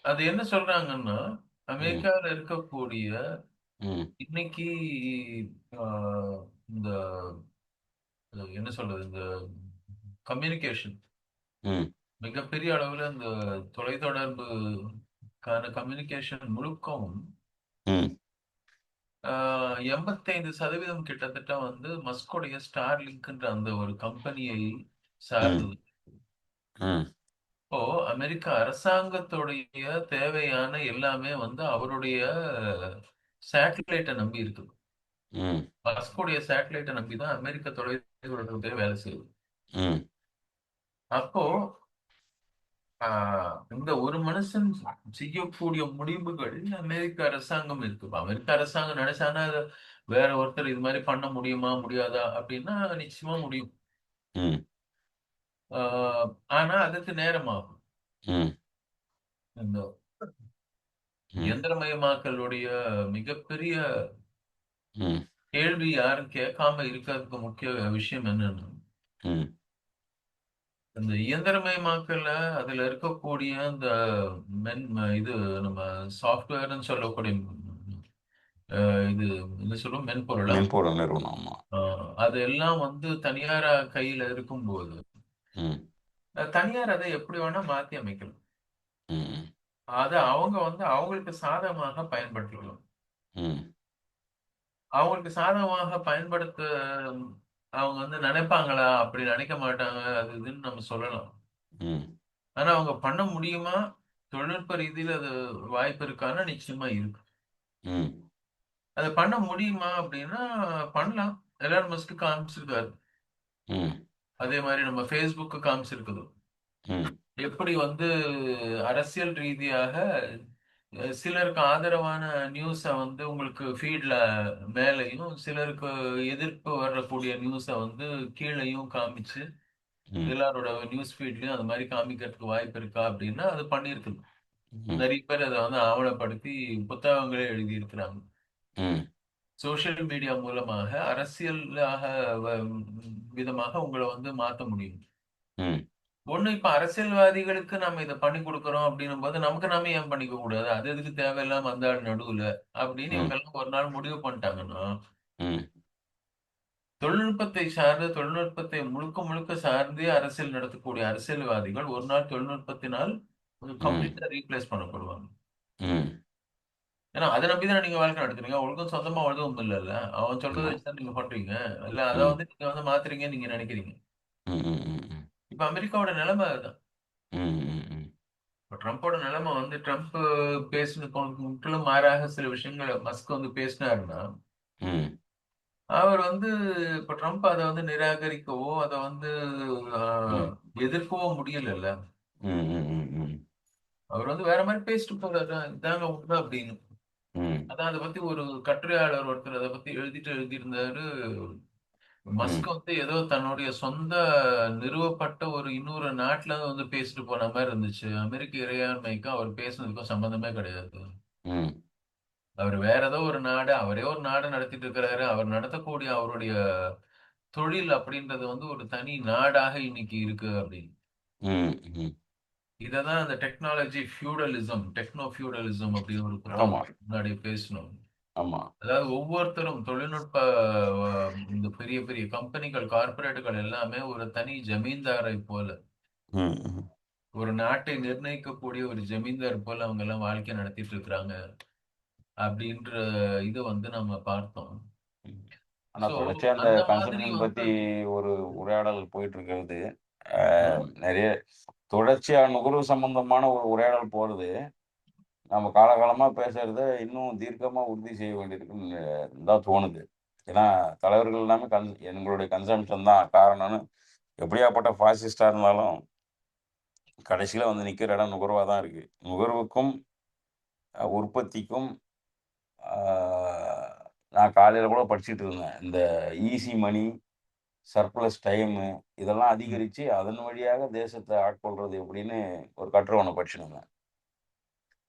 அது என்ன சொல்றாங்கன்னா, ம், அமெரிக்காவில் இருக்கக்கூடிய ம், இன்னைக்கு ஆஹ், இந்த என்ன சொல்றது, இந்த கம்யூனிகேஷன் ம், மிகப்பெரிய அளவுல இந்த தொலைத்தொடர்புக்கான கம்யூனிகேஷன் முழுக்கவும் ம், 85% கிட்டத்தட்ட வந்து மஸ்கோடைய ஸ்டார் லிங்க்ன்ற அந்த ஒரு கம்பெனியை ம், சார்ந்தது. ம், இப்போ அமெரிக்க அரசாங்கத்துடைய தேவையான எல்லாமே வந்து அவருடைய சேட்டலைட்டை நம்பி இருக்குது. ம், மஸ்கோடைய சேட்டலைட்டை நம்பி தான் அமெரிக்க தொலைத்தொடர்புத்துறை வேலை செய்யுது. ம், அப்போ இந்த ஒரு மனுஷன் செய்யக்கூடிய முடிவுகள் அமெரிக்க அரசாங்கம் இருக்கு. இப்ப அமெரிக்க அரசாங்கம் நினைச்சானா அத வேற ஒருத்தர் இது மாதிரி பண்ண முடியுமா முடியாதா அப்படின்னா நிச்சயமா முடியும். ம், ஆஹ் ஆனா அதுக்கு நேரம் ஆகும். ம், இந்த ம், இயந்திரமயமாக்கலுடைய மிகப்பெரிய ம், கேள்வி யாரும் கேட்காம இருக்கிறதுக்கு முக்கிய விஷயம் என்னன்னு, ம், இந்த இயந்திரமயமாக்கல்ல அதுல இருக்கக்கூடிய இந்த மென் இது நம்ம சாஃப்ட்வேர்னு சொல்லக்கூடிய இது என்ன சொல்லுவோம், மென்பொருளா. மென்பொருள் நிறுவனம். ஆமா. அதெல்லாம் வந்து தனியார் கையில இருக்கும்போது ம், தனியார் அதை எப்படி வேணா மாத்தி அமைக்கலாம். ம், அதை அவங்க வந்து அவங்களுக்கு சாதகமாக பயன்படுத்திக்கலாம். ம், அவங்களுக்கு சாதகமாக பயன்படுத்த அவங்க வந்து நினைப்பாங்களா? அப்படி நினைக்க மாட்டாங்க. அது இதுன்னு நம்ம சொல்லலாம். ம், ஆனா அவங்க பண்ண முடியுமா? தொழில்நுட்ப ரீதியில அது வாய்ப்பு இருக்கான்னா நிச்சயமா இருக்கு. ம், அத பண்ண முடியுமா அப்படின்னா பண்ணலாம். எலான் மஸ்க் காமிச்சிருக்காரு. ம், அதே மாதிரி நம்ம Facebook காமிச்சிருக்குது. ம், எப்படி வந்து அரசியல் ரீதியாக சிலருக்கு ஆதரவான நியூஸ வந்து உங்களுக்கு ஃபீட்ல மேலயும், சிலருக்கு எதிர்ப்பு வரக்கூடிய நியூஸ வந்து கீழயும் காமிச்சு, ம், எல்லாரோட நியூஸ் ஃபீட்லயும் அது மாதிரி காமிக்கிறதுக்கு வாய்ப்பு இருக்கா அப்படின்னா அது பண்ணியிருக்குது. ம், நிறைய பேர் அதை வந்து ஆவணப்படுத்தி புத்தகங்களே எழுதியிருக்கிறாங்க. ம், சோஷியல் மீடியா மூலமாக அரசியலாக வ- விதமாக உங்களை வந்து மாத்த முடியும். ம், ஒண்ணு, இப்ப அரசியல்வாதிகளுக்கு நம்ம இதை பண்ணி கொடுக்குறோம் அப்படின்னும் போது நமக்கு நாம ஏன் பண்ணிக்க கூடாது? அது எதுக்கு தேவையில்லாம அந்த ஆள் நடுவுல அப்படின்னு இவங்க ம், எல்லாம் ஒரு நாள் முடிவு பண்ணிட்டாங்கன்னா, ம், தொழில்நுட்பத்தை சார்ந்து தொழில்நுட்பத்தை முழுக்க முழுக்க சார்ந்தே அரசியல் நடத்தக்கூடிய அரசியல்வாதிகள் ஒரு நாள் தொழில்நுட்பத்தினால் ம், கம்ப்ளீட்டா ரீப்ளேஸ் பண்ணப்படுவாங்க. ம். ஏன்னா அத நம்பி தானே நீங்க வாழ்க்கை நடத்துறீங்க. உங்களுக்கும் சொந்தமா எதுவும் இல்லல்ல. அவன் சொல்றத ஆமா. வச்சு தான் நீங்க பண்றீங்க. இல்ல அத ம். வந்து நீங்க வந்து மாத்துறீங்கன்னு நீங்க நெனைக்கிறீங்க. ம், ம், ம், ம். இப்ப அமெரிக்காவோட நிலைமை அதுதான். ம், ம், ம். இப்ப ட்ரம்போட நிலைமை வந்து ட்ரம்ப் பேசினதுக்கு முற்றிலும் மாறாக சில விஷயங்கள மஸ்க் வந்து பேசினாருன்னா, ம். அவர் வந்து இப்ப ட்ரம்ப் அத வந்து நிராகரிக்கவோ, அத வந்து அ ம். எதிர்க்கவோ முடியலல்ல. ம், ம், ம், ம். அவர் வந்து வேற மாரி பேசிட்டு போறாரு. இதாங்க உண்மை அப்படின்னு. ம். அதான் அத பத்தி ஒரு கட்டுரையாளர் ஒருத்தர் அத பத்தி எழுதியிருந்தாரு. மஸ்க் ம். வந்து ஏதோ தன்னுடைய சொந்த நிறுவப்பட்ட ஒரு இன்னொரு நாட்டுல வந்து பேசிட்டு போன மாரி இருந்துச்சு. அமெரிக்க இறையாண்மைக்கும் அவர் பேசினதுக்கும் சம்பந்தமே கிடையாது. ம். அவர் வேற ஏதோ ஒரு நாடு, அவரே ஒரு நாடு நடத்திட்டு இருக்கிறாரு. அவர் நடத்தக்கூடிய அவருடைய தொழில் அப்படின்றது வந்து ஒரு தனி நாடாக இன்னைக்கு இருக்கு அப்படின்னு. ம். ம். இததான் அந்த டெக்னாலஜி ஃபியூடலிசம், டெக்னோ ஃபியூடலிசம் அப்படின்னு ஒரு புத்தகம் ஆமா, முன்னாடி பேசினோம். ஆமா. அதாவது ஒவ்வொருத்தரும் தொழில்நுட்ப இந்த பெரிய பெரிய கம்பெனிகள், கார்ப்பரேட்டுகள் எல்லாமே ஒரு தனி ஜமீன்தாரை போல, ம். ம். ஒரு நாட்டை நிர்ணயிக்கக்கூடிய ஒரு ஜமீன்தார் போல அவங்க எல்லாம் வாழ்க்கை நடத்திட்டு இருக்கிறாங்க. அப்படின்ற இத வந்து நம்ம பார்த்தோம். ம். ஆனா சோ தொடர்ச்சியா இந்த அந்த மாதிரி கன்சம்ப்ஷன் வந்து பத்தி ஒரு உரையாடல் போயிட்டு இருக்கிறது. அ ம், நெறைய தொடர்ச்சியா நுகர்வு சம்பந்தமான ஒரு உரையாடல் போறது, நம்ம காலகாலமா பேசுறத இன்னும் தீர்க்கமா உறுதி செய்ய வேண்டியிருக்குன்னு தான் தோணுது. ஏன்னா, தலைவர்கள் எல்லாமே எங்களுடைய கன்சம்ப்ஷன் தான் காரணம்னு எப்படியாப்பட்ட பாசிஸ்ட்டா இருந்தாலும், கடைசியில வந்து நிக்கிற இடம் நுகர்வா தான் இருக்கு. நுகர்வுக்கும், உற்பத்திக்கும் ஆ நான் காலையில கூட படிச்சுட்டு இருந்தேன். இந்த ஈசி மனி, சர்ப்ளஸ் டைமு இதெல்லாம் ம், அதிகரிச்சு, அதன் வழியாக தேசத்த ஆட்கொள்றது எப்படின்னு ஒரு கட்டுரை ஒண்ணு படிச்சுட்டு இருந்தேன்.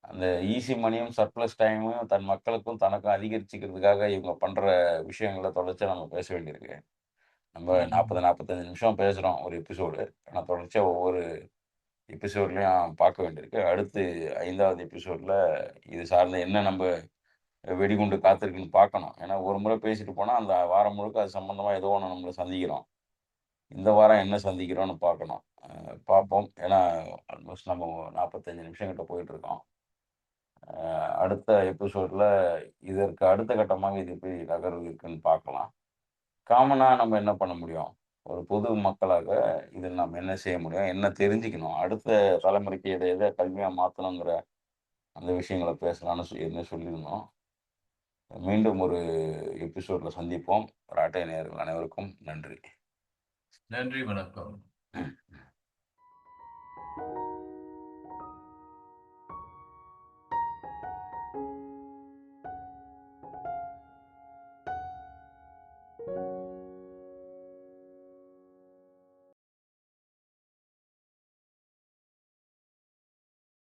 அந்த ஈசி மணியும், சர்ப்ளஸ் டைமும் தன் மக்களுக்கும், தனக்கும் அதிகரிச்சுக்கிறதுக்காக இவங்க பண்ற விஷயங்கள தொடர்ச்சியா நம்ம பேச வேண்டியிருக்கு. நம்ம ம். 40, 45 நிமிஷம் பேசுறோம் ஒரு எபிசோடு. ஆனா தொடர்ச்சியா ஒவ்வொரு எபிசோட்லயும் பார்க்க வேண்டியிருக்கு. அடுத்து 5வது எபிசோட்ல இது சார்ந்த என்ன நம்ப வெடிகுண்டு காத்திருக்குன்னு பார்க்கணும். ஏன்னா ஒரு முறை பேசிட்டு போனா, அந்த வாரம் முழுக்க அது சம்பந்தமா ஏதோ ஒண்ணு நம்மள சந்திக்கிறோம். இந்த வாரம் என்ன சந்திக்கிறோம்னு பார்க்கணும். பார்ப்போம். ஏன்னா ஆல்மோஸ்ட் நம்ம 45 நிமிஷம் கிட்ட போயிட்டுருக்கோம். அடுத்த எபிசோட்ல இதற்கு அடுத்த கட்டமாக இது எப்படி நகர்வு இருக்குன்னு பார்க்கலாம். காமனா நம்ம என்ன பண்ண முடியும்? ஒரு பொது மக்களாக இதில் நம்ம என்ன செய்ய முடியும்? என்ன தெரிஞ்சுக்கணும்? அடுத்த தலைமுறைக்கு எத எத கல்வியா மாத்தணுங்கிற அந்த விஷயங்கள பேசலாம்னு ஏற்கனவே சொல்லியிருந்தோம். மீண்டும் ஒரு எபிசோட்ல சந்திப்போம். ராட்டை நேயர்கள் அனைவருக்கும் நன்றி. நன்றி, வணக்கம். ம்.